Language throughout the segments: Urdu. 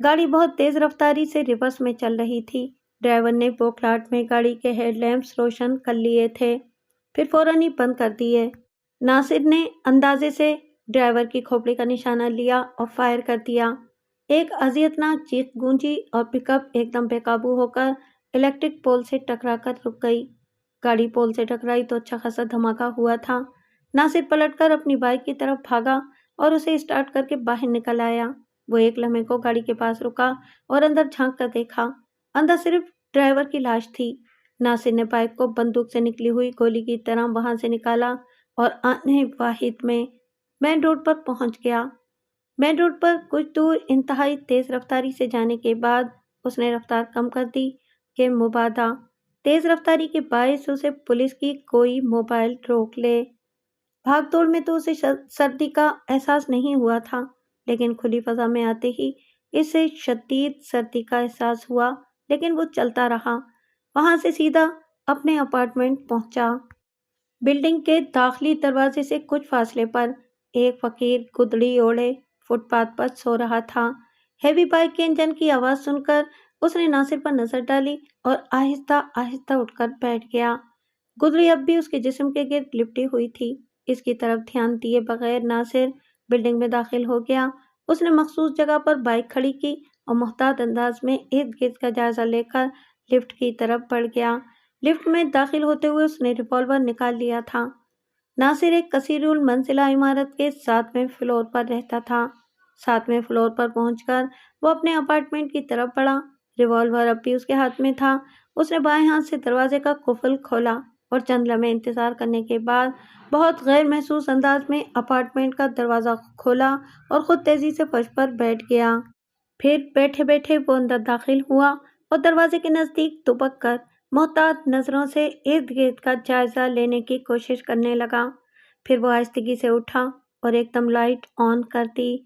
گاڑی بہت تیز رفتاری سے ریورس میں چل رہی تھی۔ ڈرائیور نے بوکھلاہٹ میں گاڑی کے ہیڈ لیمپس روشن کر لیے تھے، پھر فوراً ہی بند کر دیے۔ ناصر نے اندازے سے ڈرائیور کی کھوپڑی کا نشانہ لیا اور فائر کر دیا۔ ایک اذیتناک چیخ گونجی اور پک اپ ایک دم بے قابو ہو کر الیکٹرک پول سے ٹکرا کر رک گئی۔ گاڑی پول سے ٹکرائی تو اچھا خاصا دھماکہ ہوا تھا۔ ناصر پلٹ کر اپنی بائک کی طرف بھاگا اور اسے اسٹارٹ کر کے باہر نکل آیا۔ وہ ایک لمحے کو گاڑی کے پاس رکا اور اندر جھانک کر دیکھا۔ اندر صرف ڈرائیور کی لاش تھی۔ ناصر نے بائک کو بندوق سے نکلی ہوئی گولی کی طرح وہاں سے نکالا اور آنے واحد میں مین روڈ پر پہنچ گیا۔ مین روڈ پر کچھ دور انتہائی تیز رفتاری سے جانے کے بعد اس نے رفتار کم کر دی کہ مبادا تیز رفتاری کے باعث اسے پولیس کی کوئی موبائل روک لے۔ بھاگ دوڑ میں تو اسے سردی کا احساس نہیں ہوا تھا، لیکن کھلی فضا میں آتے ہی اسے شدید سردی کا احساس ہوا، لیکن وہ چلتا رہا۔ وہاں سے سیدھا اپنے اپارٹمنٹ پہنچا۔ بلڈنگ کے داخلی دروازے سے کچھ فاصلے پر ایک فقیر گدڑی اوڑھے فٹ پاتھ پر سو رہا تھا۔ ہیوی بائک کے انجن کی آواز سن کر اس نے ناصر پر نظر ڈالی اور آہستہ آہستہ اٹھ کر بیٹھ گیا۔ گدڑی اب بھی اس کے جسم کے گرد لپٹی ہوئی تھی۔ اس کی طرف دھیان دیے بغیر ناصر بلڈنگ میں داخل ہو گیا۔ اس نے مخصوص جگہ پر بائک کھڑی کی اور محتاط انداز میں ارد گرد کا جائزہ لے کر لفٹ کی طرف بڑھ گیا۔ لفٹ میں داخل ہوتے ہوئے اس نے ریوالور نکال لیا تھا۔ ناصر ایک کثیر المنزلہ عمارت کے 7ویں فلور پر رہتا تھا۔ 7ویں فلور پر پہنچ کر وہ اپنے اپارٹمنٹ کی طرف بڑھا۔ ریوالور اب بھی اس کے ہاتھ میں تھا۔ اس نے بائیں ہاتھ سے دروازے کا قفل کھولا اور چند لمحے انتظار کرنے کے بعد بہت غیر محسوس انداز میں اپارٹمنٹ کا دروازہ کھولا اور خود تیزی سے فرش پر بیٹھ گیا۔ پھر بیٹھے بیٹھے وہ اندر داخل ہوا اور دروازے کے نزدیک دبک کر محتاط نظروں سے ارد گرد کا جائزہ لینے کی کوشش کرنے لگا۔ پھر وہ آہستگی سے اٹھا اور ایک دم لائٹ آن کر دی۔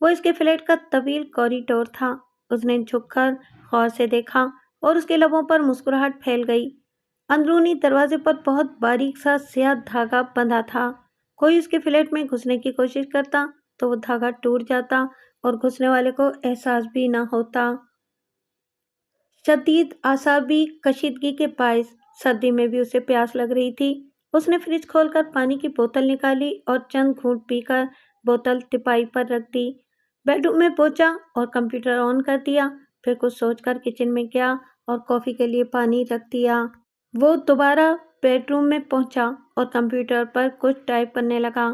وہ اس کے فلیٹ کا طویل کوریڈور تھا۔ اس نے جھک کر غور سے دیکھا اور اس کے لبوں پر مسکراہٹ پھیل گئی۔ اندرونی دروازے پر بہت باریک سا سیاہ دھاگا بندھا تھا۔ کوئی اس کے فلیٹ میں گھسنے کی کوشش کرتا تو وہ دھاگا ٹوٹ جاتا اور گھسنے والے کو احساس بھی نہ ہوتا۔ شدید اعصابی کشیدگی کے باعث سردی میں بھی اسے پیاس لگ رہی تھی۔ اس نے فریج کھول کر پانی کی بوتل نکالی اور چند گھونٹ پی کر بوتل تپائی پر رکھ دی۔ بیڈ روم میں پہنچا اور کمپیوٹر آن کر دیا۔ پھر کچھ سوچ کر کچن میں گیا اور کافی کے لیے پانی رکھ دیا۔ وہ دوبارہ بیڈ روم میں پہنچا اور کمپیوٹر پر کچھ ٹائپ کرنے لگا۔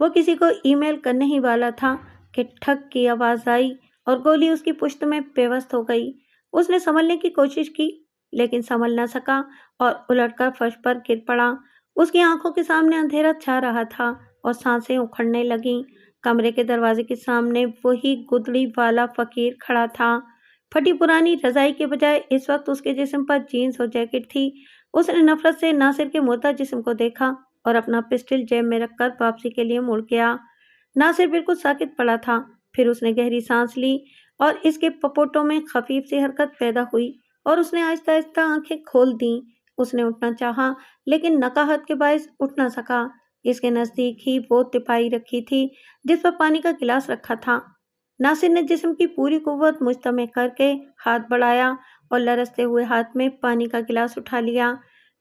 وہ کسی کو ای میل کرنے ہی والا تھا کہ ٹھک کی آواز آئی اور گولی اس کی پشت میں پیوست ہو گئی۔ اس نے سنبھلنے کی کوشش کی لیکن سنبھل نہ سکا اور الٹ کر فرش پر گر پڑا۔ اس کی آنکھوں کے سامنے اندھیرا چھا رہا تھا اور سانسیں اکھڑنے لگیں۔ کمرے کے دروازے کے سامنے وہی گدڑی والا فقیر کھڑا تھا۔ پھٹی پرانی رضائی کے بجائے اس وقت اس کے جسم پر جینز اور جیکٹ تھی۔ اس نے نفرت سے ناصر کے مردہ جسم کو دیکھا اور اپنا پسٹل جیب میں رکھ کر واپسی کے لیے مڑ گیا۔ ناصر بالکل ساکت پڑا تھا۔ پھر اس نے گہری سانس لی اور اس کے پپوٹوں میں خفیف سی حرکت پیدا ہوئی اور اس نے آہستہ آہستہ آنکھیں کھول دیں۔ اس نے اٹھنا چاہا لیکن نقاہت کے باعث اٹھ نہ سکا۔ اس کے نزدیک ہی وہ تپائی رکھی تھی جس پر پانی کا گلاس رکھا تھا۔ ناصر نے جسم کی پوری قوت مجتمع کر کے ہاتھ بڑھایا اور لرزتے ہوئے ہاتھ میں پانی کا گلاس اٹھا لیا۔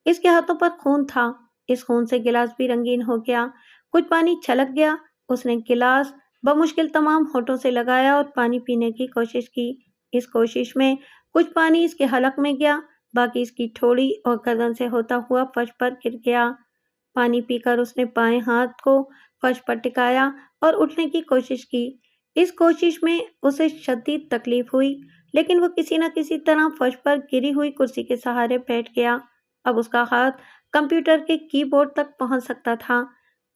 اس کے ہاتھوں پر خون تھا۔ اس خون سے گلاس بھی رنگین ہو گیا۔ کچھ پانی چھلک گیا۔ اس نے گلاس بمشکل تمام ہونٹوں سے لگایا اور پانی پینے کی کوشش کی۔ اس کوشش میں کچھ پانی اس کے حلق میں گیا، باقی اس کی ٹھوڑی اور گردن سے ہوتا ہوا فرش پر گر گیا۔ پانی پی کر اس نے بائیں ہاتھ کو فرش پر ٹکایا اور اٹھنے کی کوشش کی۔ اس کوشش میں اسے شدید تکلیف ہوئی لیکن وہ کسی نہ کسی طرح فرش پر گری ہوئی کرسی کے سہارے بیٹھ گیا۔ اب اس کا ہاتھ کمپیوٹر کے کی بورڈ تک پہنچ سکتا تھا۔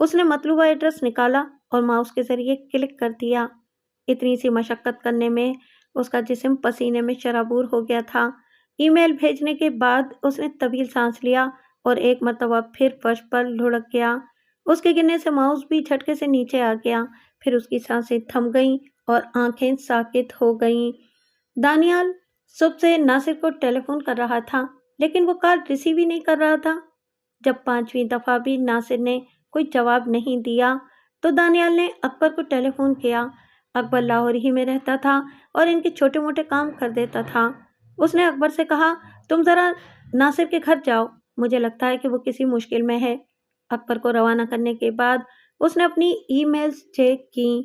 اس نے مطلوبہ ایڈریس نکالا اور ماؤس کے ذریعے کلک کر دیا۔ اتنی سی مشقت کرنے میں اس کا جسم پسینے میں شرابور ہو گیا تھا۔ ای میل بھیجنے کے بعد اس نے طویل سانس لیا اور ایک مرتبہ پھر فرش پر لڑک گیا۔ اس کے گرنے سے ماؤس بھی جھٹکے سے نیچے آ گیا۔ پھر اس کی سانسیں تھم گئیں اور آنکھیں ساکت ہو گئیں۔ دانیال صبح سے ناصر کو ٹیلی فون کر رہا تھا لیکن وہ کال ریسیو ہی نہیں کر رہا تھا۔ جب 5ویں دفعہ بھی ناصر نے کوئی جواب نہیں دیا تو دانیال نے اکبر کو ٹیلی فون کیا۔ اکبر لاہور ہی میں رہتا تھا اور ان کے چھوٹے موٹے کام کر دیتا تھا۔ اس نے اکبر سے کہا، تم ذرا ناصر کے گھر جاؤ، مجھے لگتا ہے کہ وہ کسی مشکل میں ہے۔ اکبر کو روانہ کرنے کے بعد اس نے اپنی ای میلز چیک کی۔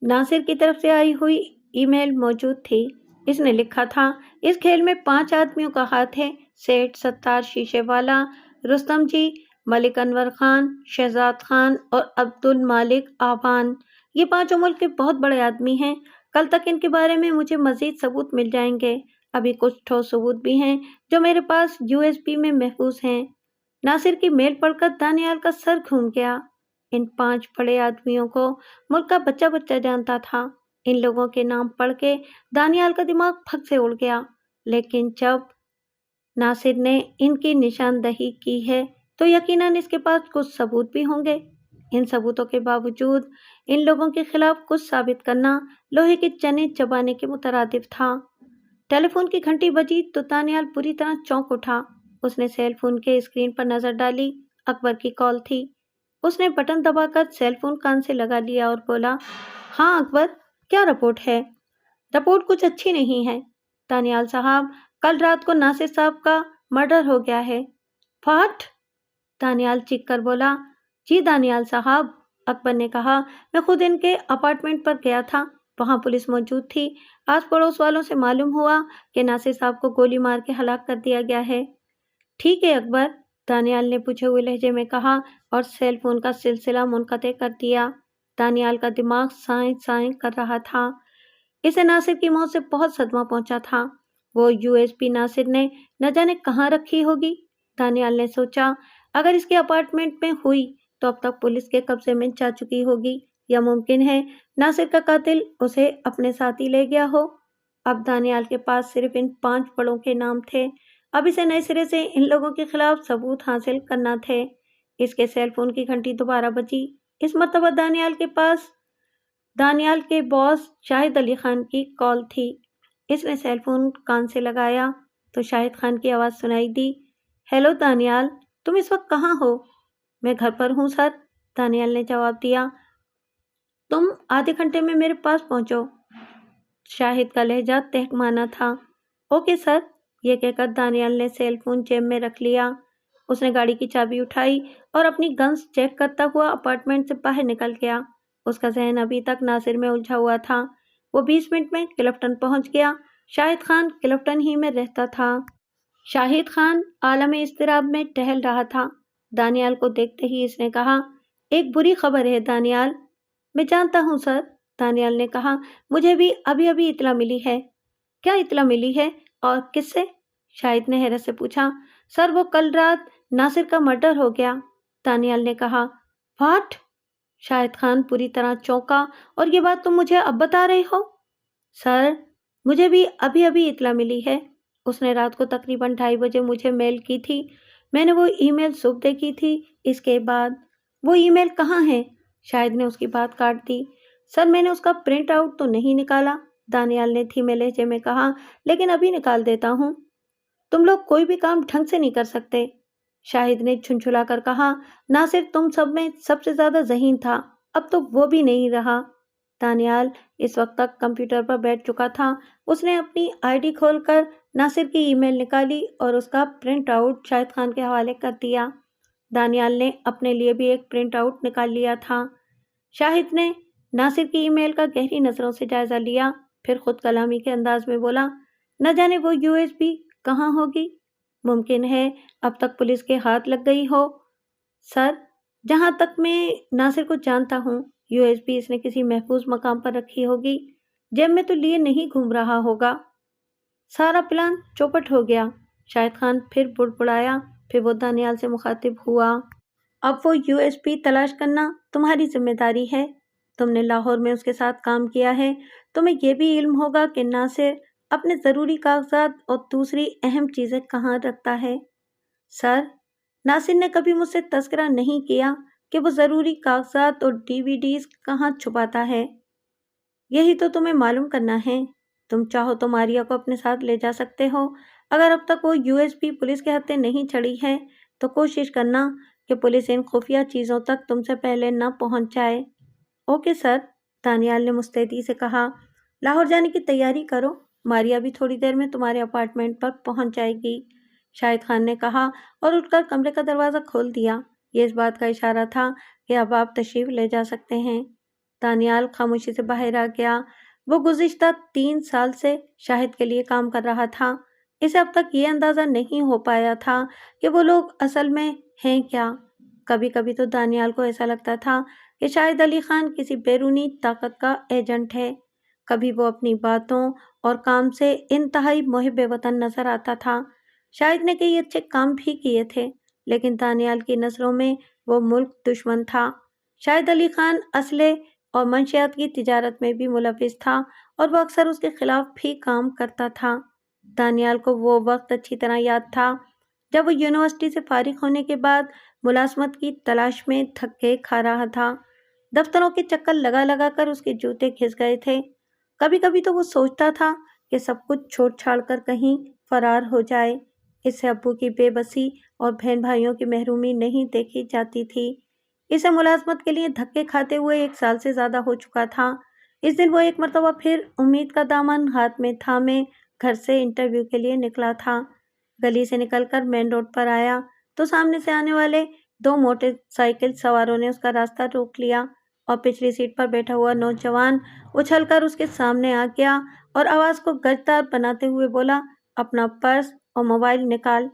ناصر کی طرف سے آئی ہوئی ای میل موجود تھی۔ اس نے لکھا تھا، اس کھیل میں 5 آدمیوں کا ہاتھ ہے، سیٹھ ستار شیشے والا، رستم جی، ملک انور خان، شہزاد خان اور عبد المالک آبان۔ یہ 5 ملک کے بہت بڑے آدمی ہیں۔ کل تک ان کے بارے میں مجھے مزید ثبوت مل جائیں گے۔ ابھی کچھ ٹھوس ثبوت بھی ہیں جو میرے پاس USB میں محفوظ ہیں۔ ناصر کی میل پڑھ کر دانیال کا سر گھوم گیا۔ ان 5 بڑے آدمیوں کو ملک کا بچہ بچہ جانتا تھا۔ ان لوگوں کے نام پڑھ کے دانیال کا دماغ پھک سے اڑ گیا۔ لیکن جب ناصر نے ان کی نشاندہی کی ہے تو یقیناً اس کے پاس کچھ ثبوت بھی ہوں گے۔ ان ثبوتوں کے باوجود ان لوگوں کے خلاف کچھ ثابت کرنا لوہے کے چنے چبانے کے مترادف تھا۔ ٹیلی فون کی گھنٹی بجی تو دانیال بری طرح چونک اٹھا۔ اس نے سیل فون کے اسکرین پر نظر ڈالی۔ اکبر کی کال تھی۔ اس نے بٹن دبا کر سیل فون کان سے لگا لیا اور بولا، ہاں اکبر، کیا رپورٹ ہے؟ رپورٹ کچھ اچھی نہیں ہے دانیال صاحب، کل رات کو ناصر صاحب کا مرڈر ہو گیا ہے۔ واٹ؟ دانیال چیخ کر بولا۔ جی دانیال صاحب، اکبر نے کہا، میں خود ان کے اپارٹمنٹ پر گیا تھا، وہاں پولیس موجود تھی۔ آس پڑوس والوں سے معلوم ہوا کہ ناصر صاحب کو گولی مار کے ہلاک کر دیا گیا ہے۔ ٹھیک ہے اکبر، دانیال نے پوچھے ہوئے لہجے میں کہا اور سیل فون کا سلسلہ منقطع کر دیا۔ دانیال کا دماغ سائیں سائیں کر رہا تھا۔ اسے ناصر کی موت سے بہت صدمہ پہنچا تھا۔ وہ USB ناصر نے نہ جانے کہاں رکھی ہوگی۔ دانیال نے سوچا، اگر اس کے اپارٹمنٹ میں ہوئی تو اب تک پولیس کے قبضے میں جا چکی ہوگی، یا ممکن ہے ناصر کا قاتل اسے اپنے ساتھ ہی لے گیا ہو۔ اب دانیال کے پاس صرف ان 5 بڑوں کے نام تھے۔ اب اسے نئے سرے سے ان لوگوں کے خلاف ثبوت حاصل کرنا تھے۔ اس کے سیل فون کی گھنٹی دوبارہ بجی۔ اس مرتبہ دانیال کے پاس دانیال کے باس شاہد علی خان کی کال تھی۔ اس نے سیل فون کان سے لگایا تو شاہد خان کی آواز سنائی دی، ہیلو دانیال، تم اس وقت کہاں ہو؟ میں گھر پر ہوں سر، دانیال نے جواب دیا۔ تم آدھے گھنٹے میں میرے پاس پہنچو۔ شاہد کا لہجہ تہکمانا تھا۔ اوکے سر، یہ کہہ کر دانیال نے سیل فون جیب میں رکھ لیا۔ اس نے گاڑی کی چابی اٹھائی اور اپنی گنز چیک کرتا ہوا اپارٹمنٹ سے باہر نکل گیا۔ اس کا ذہن ابھی تک ناصر میں الجھا ہوا تھا۔ وہ 20 منٹ میں کلفٹن پہنچ گیا۔ شاہد خان کلفٹن ہی میں رہتا تھا۔ شاہد خان عالم اضطراب میں ٹہل رہا تھا۔ دانیال کو دیکھتے ہی اس نے کہا، ایک بری خبر ہے دانیال۔ میں جانتا ہوں سر، دانیال نے کہا، مجھے بھی ابھی اطلاع ملی ہے۔ کیا اطلاع ملی ہے اور کس سے؟ شاہد نے حیرت سے پوچھا۔ سر، وہ کل رات ناصر کا مرڈر ہو گیا، دانیال نے کہا۔ واٹ؟ شاہد خان پوری طرح چونکا، اور یہ بات تم مجھے اب بتا رہے ہو؟ سر، مجھے بھی ابھی اطلاع ملی ہے۔ اس نے رات کو تقریباً 2:30 بجے مجھے میل کی تھی۔ میں نے وہ ای میل صبح دیکھی تھی۔ اس کے بعد وہ ای میل کہاں ہے؟ شاہد نے اس کی بات کاٹ دی۔ سر، میں نے اس کا پرنٹ آؤٹ تو نہیں نکالا، دانیال نے دھیمے لہجے میں کہا، لیکن ابھی نکال دیتا ہوں۔ تم لوگ کوئی بھی کام ڈھنگ سے نہیں کر سکتے، شاہد نے جھنجھلا کر کہا۔ ناصر تم سب میں سب سے زیادہ ذہین تھا، اب تو وہ بھی نہیں رہا۔ دانیال اس وقت تک کمپیوٹر پر بیٹھ چکا تھا۔ اس نے اپنی ID کھول کر ناصر کی ای میل نکالی اور اس کا پرنٹ آؤٹ شاہد خان کے حوالے کر دیا۔ دانیال نے اپنے لیے بھی ایک پرنٹ آؤٹ نکال لیا تھا۔ شاہد نے ناصر کی ای میل کا گہری نظروں سے جائزہ لیا، پھر خود کلامی کے انداز میں بولا، نہ جانے وہ USB کہاں ہوگی؟ ممکن ہے اب تک پولیس کے ہاتھ لگ گئی ہو۔ سر، جہاں تک میں ناصر کو جانتا ہوں، USB اس نے کسی محفوظ مقام پر رکھی ہوگی، جیب میں تو لیے نہیں گھوم رہا ہوگا۔ سارا پلان چوپٹ ہو گیا، شاہد خان پھر بڑبڑایا۔ پھر وہ دانیال سے مخاطب ہوا، اب وہ USB تلاش کرنا تمہاری ذمہ داری ہے۔ تم نے لاہور میں اس کے ساتھ کام کیا ہے، تمہیں یہ بھی علم ہوگا کہ ناصر اپنے ضروری کاغذات اور دوسری اہم چیزیں کہاں رکھتا ہے۔ سر، ناصر نے کبھی مجھ سے تذکرہ نہیں کیا کہ وہ ضروری کاغذات اور DVDs کہاں چھپاتا ہے۔ یہی تو تمہیں معلوم کرنا ہے۔ تم چاہو تو ماریا کو اپنے ساتھ لے جا سکتے ہو۔ اگر اب تک وہ USB پولیس کے ہاتھوں نہیں چڑھی ہے تو کوشش کرنا کہ پولیس ان خفیہ چیزوں تک تم سے پہلے نہ پہنچ جائے۔ اوکے سر، دانیال نے مستعدی سے کہا۔ لاہور جانے کی تیاری کرو، ماریا بھی تھوڑی دیر میں تمہارے اپارٹمنٹ پر پہنچ جائے گی، شاہد خان نے کہا اور اٹھ کر کمرے کا دروازہ کھول دیا۔ یہ اس بات کا اشارہ تھا کہ اب آپ تشریف لے جا سکتے ہیں۔ دانیال خاموشی سے باہر آ گیا۔ وہ گزشتہ 3 سال سے شاہد کے لیے کام کر رہا تھا۔ اسے اب تک یہ اندازہ نہیں ہو پایا تھا کہ وہ لوگ اصل میں ہیں کیا۔ کبھی کبھی تو دانیال کو ایسا لگتا تھا کہ شاہد علی خان کسی بیرونی طاقت کا ایجنٹ ہے۔ کبھی وہ اپنی باتوں اور کام سے انتہائی محب وطن نظر آتا تھا۔ شاہد نے کئی اچھے کام بھی کیے تھے، لیکن دانیال کی نظروں میں وہ ملک دشمن تھا۔ شاہد علی خان اسلحے اور منشیات کی تجارت میں بھی ملوث تھا اور وہ اکثر اس کے خلاف بھی کام کرتا تھا۔ دانیال کو وہ وقت اچھی طرح یاد تھا جب وہ یونیورسٹی سے فارغ ہونے کے بعد ملازمت کی تلاش میں دھکے کھا رہا تھا۔ دفتروں کے چکر لگا لگا کر اس کے جوتے گھس گئے تھے۔ کبھی کبھی تو وہ سوچتا تھا کہ سب کچھ چھوڑ چھاڑ کر کہیں فرار ہو جائے۔ اس سے ابو کی بے بسی اور بہن بھائیوں کی محرومی نہیں دیکھی جاتی تھی۔ اسے ملازمت کے لیے دھکے کھاتے ہوئے 1 سال سے زیادہ ہو چکا تھا۔ اس دن وہ ایک مرتبہ پھر امید کا دامن ہاتھ میں تھامے گھر سے انٹرویو کے لیے نکلا تھا۔ گلی سے نکل کر مین روڈ پر آیا تو سامنے سے آنے والے 2 موٹر سائیکل سواروں نے اس کا راستہ روک لیا اور پچھلی سیٹ پر بیٹھا ہوا نوجوان اچھل کر اس کے سامنے آ گیا اور آواز کو گجدار بناتے ہوئے بولا، اپنا پرس اور موبائل نکال۔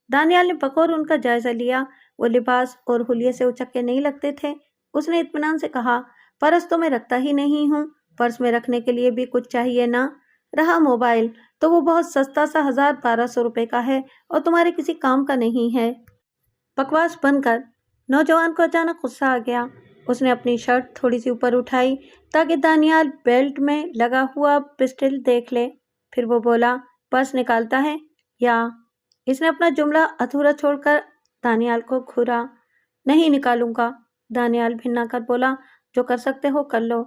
دانیال نے بغور ان کا جائزہ لیا۔ وہ لباس اور حلیے سے اچکے نہیں لگتے تھے۔ اس نے اطمینان سے کہا، پرس تو میں رکھتا ہی نہیں ہوں، پرس میں رکھنے کے لیے بھی کچھ چاہیے نا۔ رہا موبائل تو وہ بہت سستا سا 1200 روپے کا ہے اور تمہارے کسی کام کا نہیں ہے۔ بکواس بند کر۔ نوجوان کو اچانک غصہ آ گیا۔ اس نے اپنی شرٹ تھوڑی سی اوپر اٹھائی تاکہ دانیال بیلٹ میں لگا ہوا پسٹل دیکھ لے۔ پھر وہ بولا، پرس نکالتا ہے یا؟ اس نے اپنا جملہ ادھورا چھوڑ کر دانیال کو گھورا۔ نہیں نکالوں گا، دانیال بھنا کر بولا، جو کر سکتے ہو کر لو۔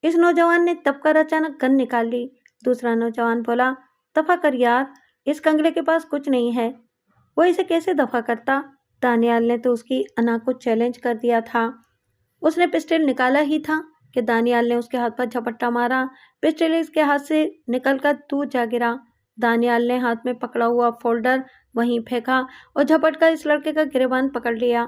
اس نوجوان نے تب کر اچانک گن نکال لی۔ دوسرا نوجوان بولا، دفع کر یار، اس کنگلے کے پاس کچھ نہیں ہے۔ وہ اسے کیسے دفع کرتا؟ دانیال نے تو اس کی انا کو چیلنج کر دیا تھا۔ اس نے پسٹل نکالا ہی تھا کہ دانیال نے اس کے ہاتھ پر جھپٹا مارا۔ پسٹل اس کے ہاتھ سے نکل کر دور جا گرا۔ دانیال نے ہاتھ میں پکڑا ہوا فولڈر وہیں پھینکا اور جھپٹ کر اس لڑکے کا گریبان پکڑ لیا۔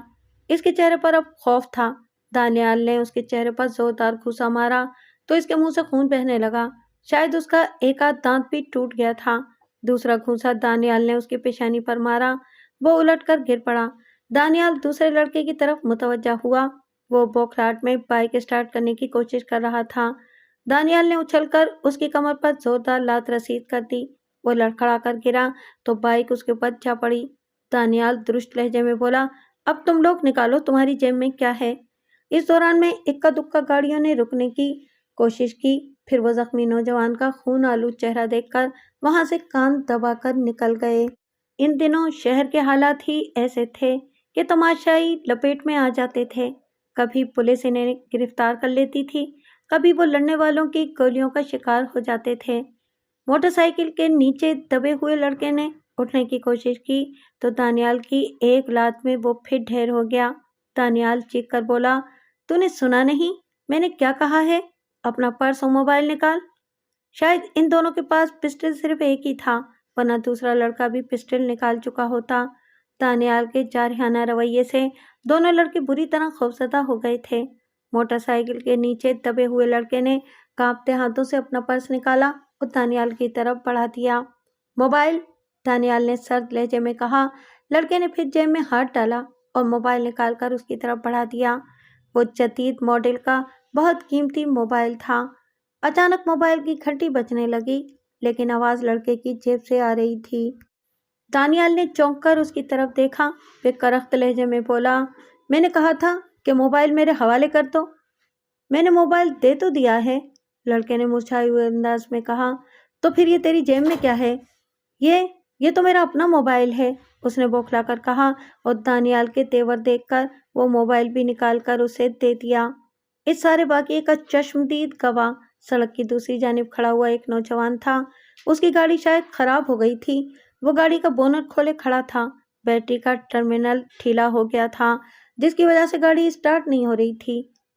اس کے چہرے پر اب خوف تھا۔ دانیال نے اس کے چہرے پر زوردار گھوسا مارا تو اس کے منہ سے خون بہنے لگا۔ شاید اس کا ایک آدھ دانت بھی ٹوٹ گیا تھا۔ دوسرا گھوسا دانیال نے اس کی پیشانی پر مارا۔ وہ الٹ کر گر پڑا۔ دانیال دوسرے لڑکے کی طرف متوجہ ہوا۔ وہ بوکھلاہٹ میں بائک اسٹارٹ کرنے کی کوشش کر رہا تھا۔ دانیال نے اچھل کر اس کی کمر پر زوردار لات رسید کر دی۔ وہ لڑکھڑا کر گرا تو بائک اس کے اوپر جا پڑی۔ دانیال درست لہجے میں بولا، اب تم لوگ نکالو تمہاری جیب میں کیا ہے۔ اس دوران میں اکا دکا گاڑیوں نے رکنے کی کوشش کی۔ پھر وہ زخمی نوجوان کا خون آلود چہرہ دیکھ کر وہاں سے کان دبا کر نکل گئے۔ ان دنوں شہر کے حالات ہی ایسے تھے کہ تماشائی لپیٹ میں آ جاتے تھے۔ کبھی پولیس انہیں گرفتار کر لیتی تھی، کبھی وہ لڑنے والوں کی گولیوں کا شکار ہو جاتے تھے۔ موٹر سائیکل کے نیچے دبے ہوئے لڑکے نے اٹھنے کی کوشش کی تو دانیال کی ایک لات میں وہ پھر ڈھیر ہو گیا۔ دانیال چیخ کر بولا، تو نے سنا نہیں میں نے کیا کہا ہے؟ اپنا پرس اور موبائل نکال۔ شاید ان دونوں کے پاس پسٹل صرف ایک ہی تھا، ورنہ دوسرا لڑکا بھی پسٹل نکال چکا ہوتا۔ دانیال کے جارحانہ رویے سے دونوں لڑکے بری طرح خوفزدہ ہو گئے تھے۔ موٹر سائیکل کے نیچے دبے ہوئے لڑکے نے کانپتے ہاتھوں سے اپنا پرس نکالا اور دانیال کی طرف بڑھا دیا۔ موبائل، دانیال نے سرد لہجے میں کہا۔ لڑکے نے پھر جیب میں ہاتھ ڈالا اور موبائل نکال کر اس کی طرف بڑھا دیا۔ وہ جدید ماڈل کا بہت قیمتی موبائل تھا۔ اچانک موبائل کی گھنٹی بجنے لگی، لیکن آواز لڑکے کی جیب سے آ رہی تھی۔ دانیال نے چونک کر اس کی طرف دیکھا۔ وہ کرخت لہجے میں بولا، میں نے کہا تھا کہ موبائل میرے حوالے کر دو۔ میں نے موبائل دے تو دیا ہے، لڑکے نے مرجھائے ہوئے انداز میں کہا۔ تو پھر یہ تیری جیب میں کیا ہے؟ یہ تو میرا اپنا موبائل ہے، اس نے بوکھلا کر کہا اور دانیال کے تیور دیکھ کر وہ موبائل بھی نکال کر اسے دے دیا۔ اس سارے واقعے کا چشمدید گواہ سڑک کی دوسری جانب کھڑا ہوا ایک نوجوان تھا۔ اس کی گاڑی شاید خراب ہو گئی تھی۔ وہ گاڑی کا بونٹ کھولے کھڑا تھا۔ بیٹری کا ٹرمینل ڈھیلا ہو گیا تھا، جس کی وجہ سے گاڑی اسٹارٹ نہیں ہو رہی تھی۔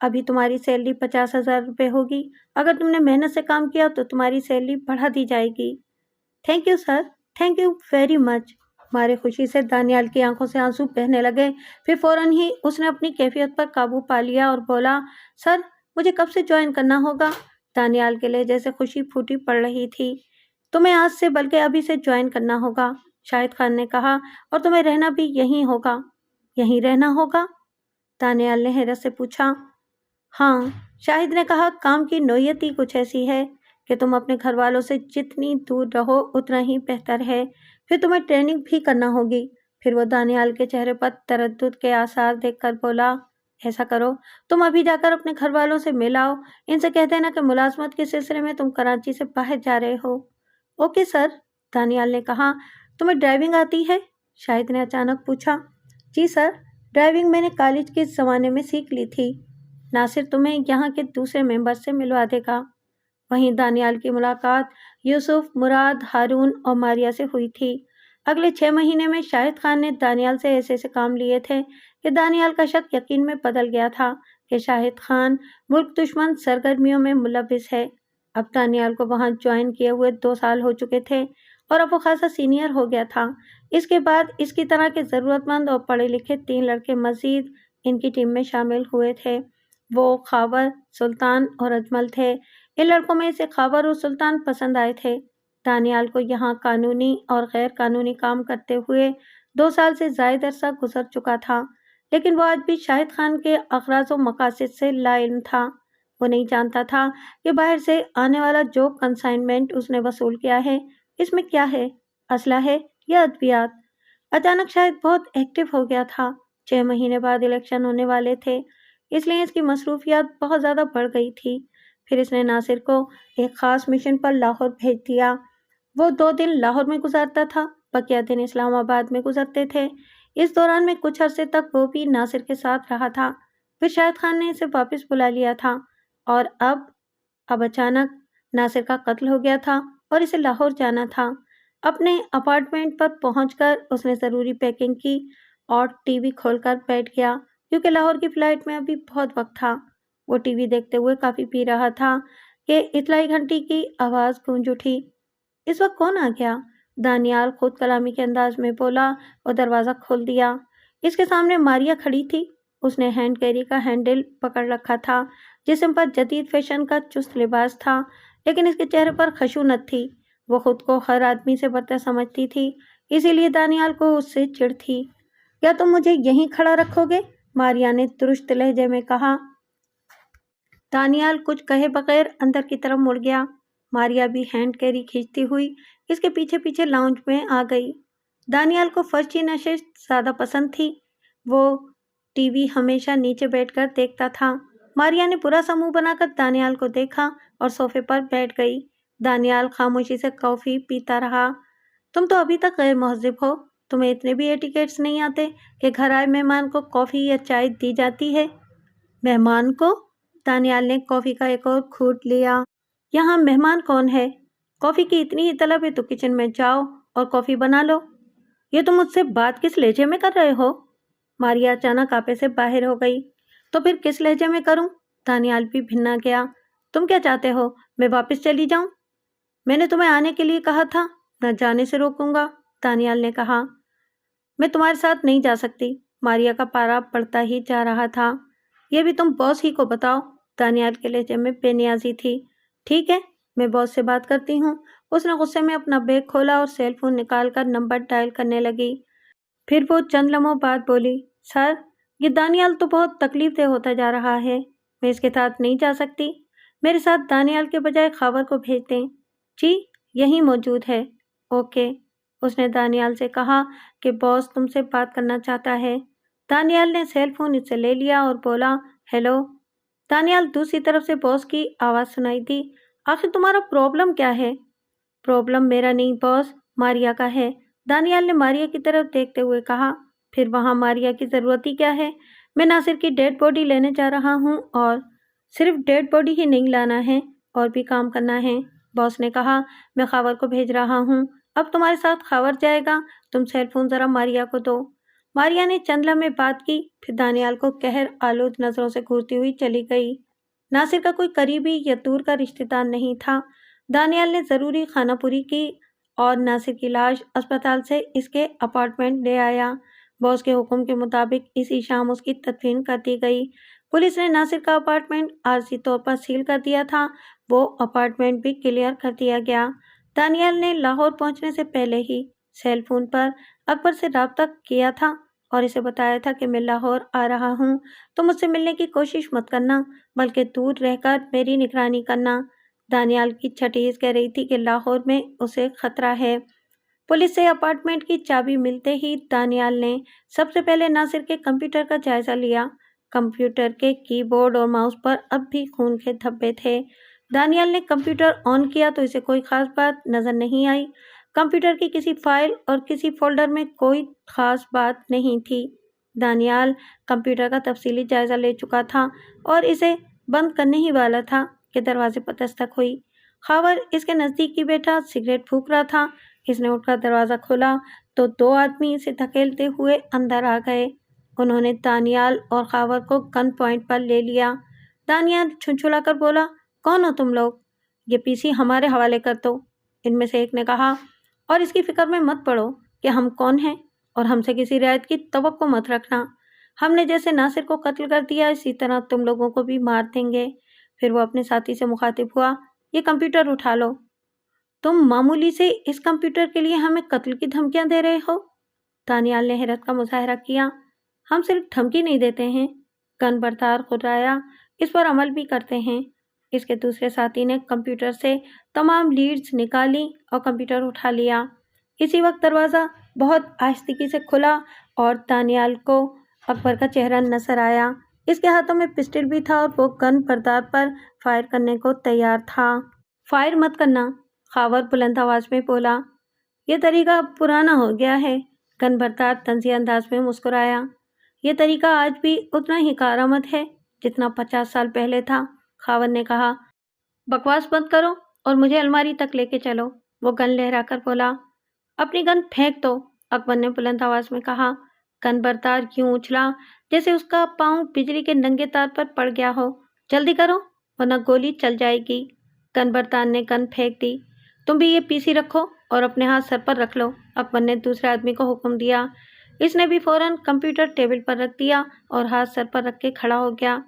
ابھی تمہاری سیلری 50,000 روپے ہوگی۔ اگر تم نے محنت سے کام کیا تو تمہاری سیلری بڑھا دی جائے گی۔ Thank you sir, thank you very much. مارے خوشی سے دانیال کی آنکھوں سے آنسو بہنے لگے۔ پھر فوراً ہی اس نے اپنی کیفیت پر قابو پا لیا اور بولا، سر مجھے کب سے جوائن کرنا ہوگا؟ دانیال کے لہجے سے خوشی پھوٹی پڑ رہی تھی۔ تمہیں آج سے بلکہ ابھی سے جوائن کرنا ہوگا، شاہد خان نے کہا، اور تمہیں رہنا بھی یہیں ہوگا۔ یہیں رہنا ہوگا؟ دانیال نے حیرت سے پوچھا۔ ہاں، شاہد نے کہا، کام کی نوعیت ہی کچھ ایسی ہے کہ تم اپنے گھر والوں سے جتنی دور رہو اتنا ہی بہتر ہے۔ پھر تمہیں ٹریننگ بھی کرنا ہوگی۔ پھر وہ دانیال کے چہرے پر تردد کے آثار دیکھ کر بولا، ایسا کرو، تم ابھی جا کر اپنے گھر والوں سے مل آؤ، ان سے کہہ دینا کہ ملازمت کے سلسلے میں تم کراچی سے باہر جا رہے ہو۔ اوکے سر، دانیال نے کہا۔ تمہیں ڈرائیونگ آتی ہے؟ شاہد نے اچانک پوچھا۔ جی سر، ڈرائیونگ میں نے کالج کے زمانے میں سیکھ لی تھی۔ ناصر تمہیں یہاں کے دوسرے ممبر سے ملوا دے گا۔ وہیں دانیال کی ملاقات یوسف، مراد، ہارون اور ماریہ سے ہوئی تھی۔ اگلے 6 مہینے میں شاہد خان نے دانیال سے ایسے ایسے کام لیے تھے کہ دانیال کا شک یقین میں بدل گیا تھا کہ شاہد خان ملک دشمن سرگرمیوں میں ملوث ہے۔ اب دانیال کو وہاں جوائن کیے ہوئے 2 سال ہو چکے تھے اور اب وہ خاصا سینئر ہو گیا تھا۔ اس کے بعد اس کی طرح کے ضرورت مند اور پڑھے لکھے 3 لڑکے مزید ان کی ٹیم میں شامل ہوئے تھے۔ وہ خاور، سلطان اور اجمل تھے۔ ان لڑکوں میں سے خاور اور سلطان پسند آئے تھے۔ دانیال کو یہاں قانونی اور غیر قانونی کام کرتے ہوئے 2 سال سے زائد عرصہ گزر چکا تھا، لیکن وہ آج بھی شاہد خان کے اغراض و مقاصد سے لا علم تھا۔ وہ نہیں جانتا تھا کہ باہر سے آنے والا جو کنسائنمنٹ اس نے وصول کیا ہے اس میں کیا ہے، اسلحہ ہے یا ادویات۔ اچانک شاہد بہت ایکٹیو ہو گیا تھا۔ 6 مہینے بعد الیکشن ہونے والے تھے، اس لیے اس کی مصروفیات بہت زیادہ بڑھ گئی تھی۔ پھر اس نے ناصر کو ایک خاص مشن پر لاہور بھیج دیا۔ وہ 2 دن لاہور میں گزارتا تھا، بقیہ دن اسلام آباد میں گزرتے تھے۔ اس دوران میں کچھ عرصے تک وہ بھی ناصر کے ساتھ رہا تھا۔ پھر شاہد خان نے اسے واپس بلا لیا تھا اور اب اچانک ناصر کا قتل ہو گیا تھا اور اسے لاہور جانا تھا۔ اپنے اپارٹمنٹ پر پہنچ کر اس نے ضروری پیکنگ کی اور ٹی وی کھول کر بیٹھ گیا کیونکہ لاہور کی فلائٹ میں ابھی بہت وقت تھا۔ وہ ٹی وی دیکھتے ہوئے کافی پی رہا تھا کہ اطلاعی گھنٹی کی آواز گونج اٹھی۔ اس وقت کون آ گیا؟ دانیال خود کلامی کے انداز میں بولا اور دروازہ کھول دیا۔ اس کے سامنے ماریہ کھڑی تھی۔ اس نے ہینڈ کیری کا ہینڈل پکڑ رکھا تھا، جسم پر جدید فیشن کا چست لباس تھا، لیکن اس کے چہرے پر خشونت تھی۔ وہ خود کو ہر آدمی سے برتر سمجھتی تھی، اسی لیے دانیال کو اس سے چڑ تھی۔ کیا تم مجھے یہیں کھڑا رکھو گے؟ ماریہ نے درست لہجے میں کہا۔ دانیال کچھ کہے بغیر اندر کی طرف مڑ گیا۔ ماریہ بھی ہینڈ کیری کھینچتی ہوئی اس کے پیچھے پیچھے لاؤنج میں آ گئی۔ دانیال کو فرشی نشست زیادہ پسند تھی۔ وہ ٹی وی ہمیشہ نیچے بیٹھ کر دیکھتا تھا۔ ماریہ نے برا سا منہ بنا کر دانیال کو دیکھا اور صوفے پر بیٹھ گئی۔ دانیال خاموشی سے کافی پیتا رہا۔ تم تو ابھی تک غیر مہذب ہو۔ تمہیں اتنے بھی ایٹیکیٹس نہیں آتے کہ گھر آئے مہمان کو کافی یا چائے دی جاتی ہے؟ مہمان کو؟ دانیال نے کافی کا ایک اور گھونٹ لیا۔ یہاں مہمان کون ہے؟ کافی کی اتنی ہی طلب ہے تو کچن میں جاؤ اور کافی بنا لو۔ یہ تم مجھ سے بات کس لہجے میں کر رہے ہو؟ ماریہ اچانک آپے سے باہر ہو گئی۔ تو پھر کس لہجے میں کروں؟ دانیال بھی بھنا گیا۔ تم کیا چاہتے ہو، میں واپس چلی جاؤں؟ میں نے تمہیں آنے کے لیے کہا تھا، نہ جانے سے روکوں گا، دانیال نے کہا۔ میں تمہارے ساتھ نہیں جا سکتی۔ ماریہ کا پارا بڑھتا ہی جا رہا تھا۔ یہ بھی تم باس ہی کو بتاؤ، دانیال کے لہجے میں بے نیازی تھی۔ ٹھیک ہے، میں باس سے بات کرتی ہوں۔ اس نے غصے میں اپنا بیگ کھولا اور سیل فون نکال کر نمبر ڈائل کرنے لگی۔ پھر وہ چند لمحوں بعد بولی، سر، یہ دانیال تو بہت تکلیف دہ ہوتا جا رہا ہے، میں اس کے ساتھ نہیں جا سکتی۔ میرے ساتھ دانیال کے بجائے خاور کو بھیج دیں۔ جی، یہی موجود ہے۔ اوکے، اس نے دانیال سے کہا کہ باس تم سے بات کرنا چاہتا ہے۔ دانیال نے سیل فون اس سے لے لیا اور بولا، ہیلو۔ دانیال دوسری طرف سے باس کی آواز سنائی دی۔ آخر تمہارا پرابلم کیا ہے؟ پرابلم میرا نہیں باس، ماریہ کا ہے، دانیال نے ماریہ کی طرف دیکھتے ہوئے کہا۔ پھر وہاں ماریہ کی ضرورت ہی کیا ہے؟ میں ناصر کی ڈیڈ باڈی لینے جا رہا ہوں، اور صرف ڈیڈ باڈی ہی نہیں لانا ہے، اور بھی کام کرنا ہے، باس نے کہا۔ میں خاور کو بھیج رہا ہوں، اب تمہارے ساتھ خاور جائے گا، تم سیل فون ذرا ماریہ کو دو۔ ماریا نے چند لمحے بات کی، پھر دانیال کو قہر آلود نظروں سے گھورتی ہوئی چلی گئی۔ ناصر کا کوئی قریبی یا دور کا رشتہ دار نہیں تھا۔ دانیال نے ضروری خانہ پوری کی اور ناصر کی لاش اسپتال سے اس کے اپارٹمنٹ لے آیا۔ باس کے حکم کے مطابق اسی شام اس کی تدفین کر دی گئی۔ پولیس نے ناصر کا اپارٹمنٹ عارضی طور پر سیل کر دیا تھا، وہ اپارٹمنٹ بھی کلیئر کر دیا گیا۔ دانیال نے لاہور پہنچنے سے پہلے ہی سیل فون پر اکبر سے رابطہ کیا تھا اور اسے بتایا تھا کہ میں لاہور آ رہا ہوں، تو مجھ سے ملنے کی کوشش مت کرنا، بلکہ دور رہ کر میری نگرانی کرنا۔ دانیال کی چھٹی کہہ رہی تھی کہ لاہور میں اسے خطرہ ہے۔ پولیس سے اپارٹمنٹ کی چابی ملتے ہی دانیال نے سب سے پہلے ناصر کے کمپیوٹر کا جائزہ لیا۔ کمپیوٹر کے کی بورڈ اور ماؤس پر اب بھی خون کے دھبے تھے۔ دانیال نے کمپیوٹر آن کیا تو اسے کوئی خاص بات نظر نہیں آئی۔ کمپیوٹر کی کسی فائل اور کسی فولڈر میں کوئی خاص بات نہیں تھی۔ دانیال کمپیوٹر کا تفصیلی جائزہ لے چکا تھا اور اسے بند کرنے ہی والا تھا کہ دروازے پر دستک ہوئی۔ خاور اس کے نزدیک ہی بیٹھا سگریٹ پھونک رہا تھا۔ اس نے اٹھ کر دروازہ کھولا تو دو آدمی اسے دھکیلتے ہوئے اندر آ گئے۔ انہوں نے دانیال اور خاور کو گن پوائنٹ پر لے لیا۔ دانیال چھنچھلا کر بولا، کون ہو تم لوگ؟ یہ پی سی ہمارے حوالے کر دو، ان میں سے ایک نے کہا، اور اس کی فکر میں مت پڑو کہ ہم کون ہیں اور ہم سے کسی رعایت کی توقع مت رکھنا۔ ہم نے جیسے ناصر کو قتل کر دیا اسی طرح تم لوگوں کو بھی مار دیں گے۔ پھر وہ اپنے ساتھی سے مخاطب ہوا، یہ کمپیوٹر اٹھا لو۔ تم معمولی سے اس کمپیوٹر کے لیے ہمیں قتل کی دھمکیاں دے رہے ہو؟ دانیال نے حیرت کا مظاہرہ کیا۔ ہم صرف دھمکی نہیں دیتے ہیں، گن بردار خرایا اس پر عمل بھی کرتے ہیں۔ اس کے دوسرے ساتھی نے کمپیوٹر سے تمام لیڈز نکالی اور کمپیوٹر اٹھا لیا۔ اسی وقت دروازہ بہت آہستگی سے کھلا اور دانیال کو اکبر کا چہرہ نظر آیا۔ اس کے ہاتھوں میں پسٹل بھی تھا اور وہ گن بردار پر فائر کرنے کو تیار تھا۔ فائر مت کرنا، خاور بلند آواز میں بولا، یہ طریقہ اب پرانا ہو گیا ہے۔ گن بردار طنزیہ انداز میں مسکرایا، یہ طریقہ آج بھی اتنا ہی کارآمد ہے جتنا 50 سال پہلے تھا۔ خاور نے کہا، بکواس بند کرو اور مجھے الماری تک لے کے چلو۔ وہ گن لہرا کر بولا، اپنی گن پھینک دو، اکبر نے بلند آواز میں کہا۔ گن بردار یوں اچھلا جیسے اس کا پاؤں بجلی کے ننگے تار پر پڑ گیا ہو۔ جلدی کرو ورنہ گولی چل جائے گی۔ گن بردار نے گن پھینک دی۔ تم بھی یہ پی سی رکھو اور اپنے ہاتھ سر پر رکھ لو، اکبر نے دوسرے آدمی کو حکم دیا۔ اس نے بھی فوراً کمپیوٹر ٹیبل پر رکھ دیا اور ہاتھ سر پر رکھ کے کھڑا ہو گیا۔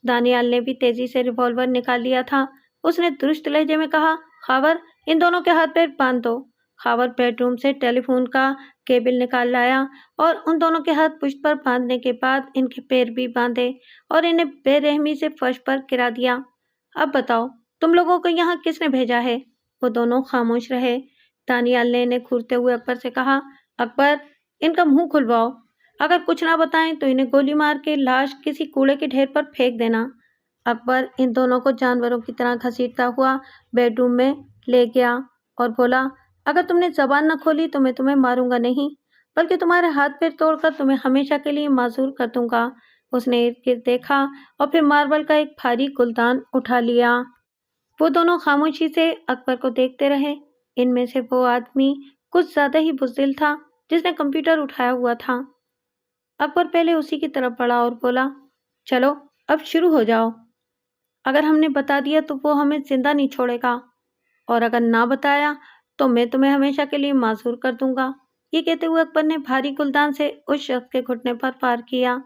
دانیال نے بھی تیزی سے ریوالور نکال لیا تھا۔ اس نے درست لہجے میں کہا، خاور ان دونوں کے ہاتھ پیر باندھ دو۔ خاور بیڈ روم سے ٹیلی فون کا کیبل نکال لایا اور ان دونوں کے ہاتھ پشت پر باندھنے کے بعد ان کے پیر بھی باندھے اور انہیں بے رحمی سے فرش پر گرا دیا۔ اب بتاؤ تم لوگوں کو یہاں کس نے بھیجا ہے؟ وہ دونوں خاموش رہے۔ دانیال نے انہیں گھورتے ہوئے اکبر سے کہا، اکبر ان کا منہ کھلواؤ، اگر کچھ نہ بتائیں تو انہیں گولی مار کے لاش کسی کوڑے کے ڈھیر پر پھینک دینا۔ اکبر ان دونوں کو جانوروں کی طرح گھسیٹتا ہوا بیڈ روم میں لے گیا اور بولا، اگر تم نے زبان نہ کھولی تو میں تمہیں ماروں گا نہیں، بلکہ تمہارے ہاتھ پیر توڑ کر تمہیں ہمیشہ کے لیے معذور کر دوں گا۔ اس نے ارد گرد دیکھا اور پھر ماربل کا ایک بھاری گلدان اٹھا لیا۔ وہ دونوں خاموشی سے اکبر کو دیکھتے رہے۔ ان میں سے وہ آدمی کچھ زیادہ ہی بزدل تھا جس نے کمپیوٹر اٹھایا ہوا تھا۔ اکبر پہلے اسی کی طرف بڑھا اور بولا، چلو اب شروع ہو جاؤ۔ اگر ہم نے بتا دیا تو وہ ہمیں زندہ نہیں چھوڑے گا، اور اگر نہ بتایا تو میں تمہیں ہمیشہ کے لیے معذور کر دوں گا۔ یہ کہتے ہوئے اکبر نے بھاری گلدان سے اس شخص کے گھٹنے پر وار کیا۔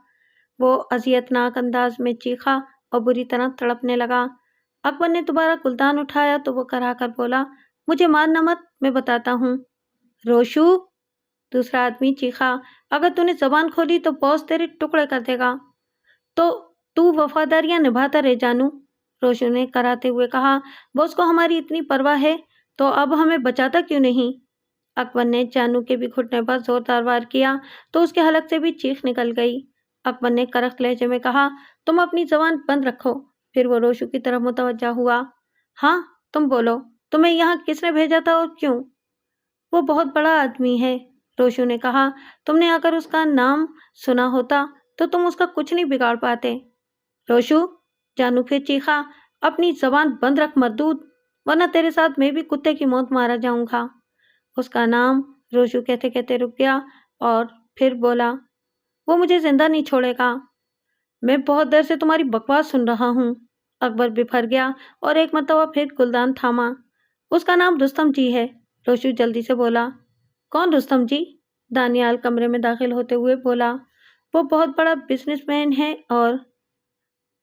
وہ اذیت ناک انداز میں چیخا اور بری طرح تڑپنے لگا۔ اکبر نے دوبارہ گلدان اٹھایا تو وہ کرا کر بولا، مجھے مارنا مت، میں بتاتا ہوں۔ روشو، دوسرا آدمی چیخا، اگر تو نے زبان کھولی تو باس تیرے ٹکڑے کر دے گا۔ تو وفاداریاں نبھاتا رہ جانو، روشو نے کراتے ہوئے کہا، باس کو ہماری اتنی پرواہ ہے تو اب ہمیں بچاتا کیوں نہیں؟ اکبر نے جانو کے بھی گھٹنے پر زوردار وار کیا تو اس کے حلق سے بھی چیخ نکل گئی۔ اکبر نے کرخت لہجے میں کہا، تم اپنی زبان بند رکھو۔ پھر وہ روشو کی طرف متوجہ ہوا، ہاں تم بولو، تمہیں یہاں کس نے بھیجا تھا اور کیوں؟ وہ بہت بڑا آدمی ہے، روشو نے کہا، تم نے اگر اس کا نام سنا ہوتا تو تم اس کا کچھ نہیں بگاڑ پاتے۔ روشو، جانو پھر چیخا، اپنی زبان بند رکھ مردود، ورنہ تیرے ساتھ میں بھی کتے کی موت مارا جاؤں گا۔ اس کا نام، روشو کہتے کہتے رک گیا اور پھر بولا، وہ مجھے زندہ نہیں چھوڑے گا۔ میں بہت دیر سے تمہاری بکواس سن رہا ہوں۔ اکبر بفر گیا اور ایک مرتبہ پھر گلدان تھاما۔ اس کا نام رستم جی ہے، روشو جلدی سے بولا۔ کون رستم جی؟ دانیال کمرے میں داخل ہوتے ہوئے بولا۔ وہ بہت بڑا بزنس مین ہے اور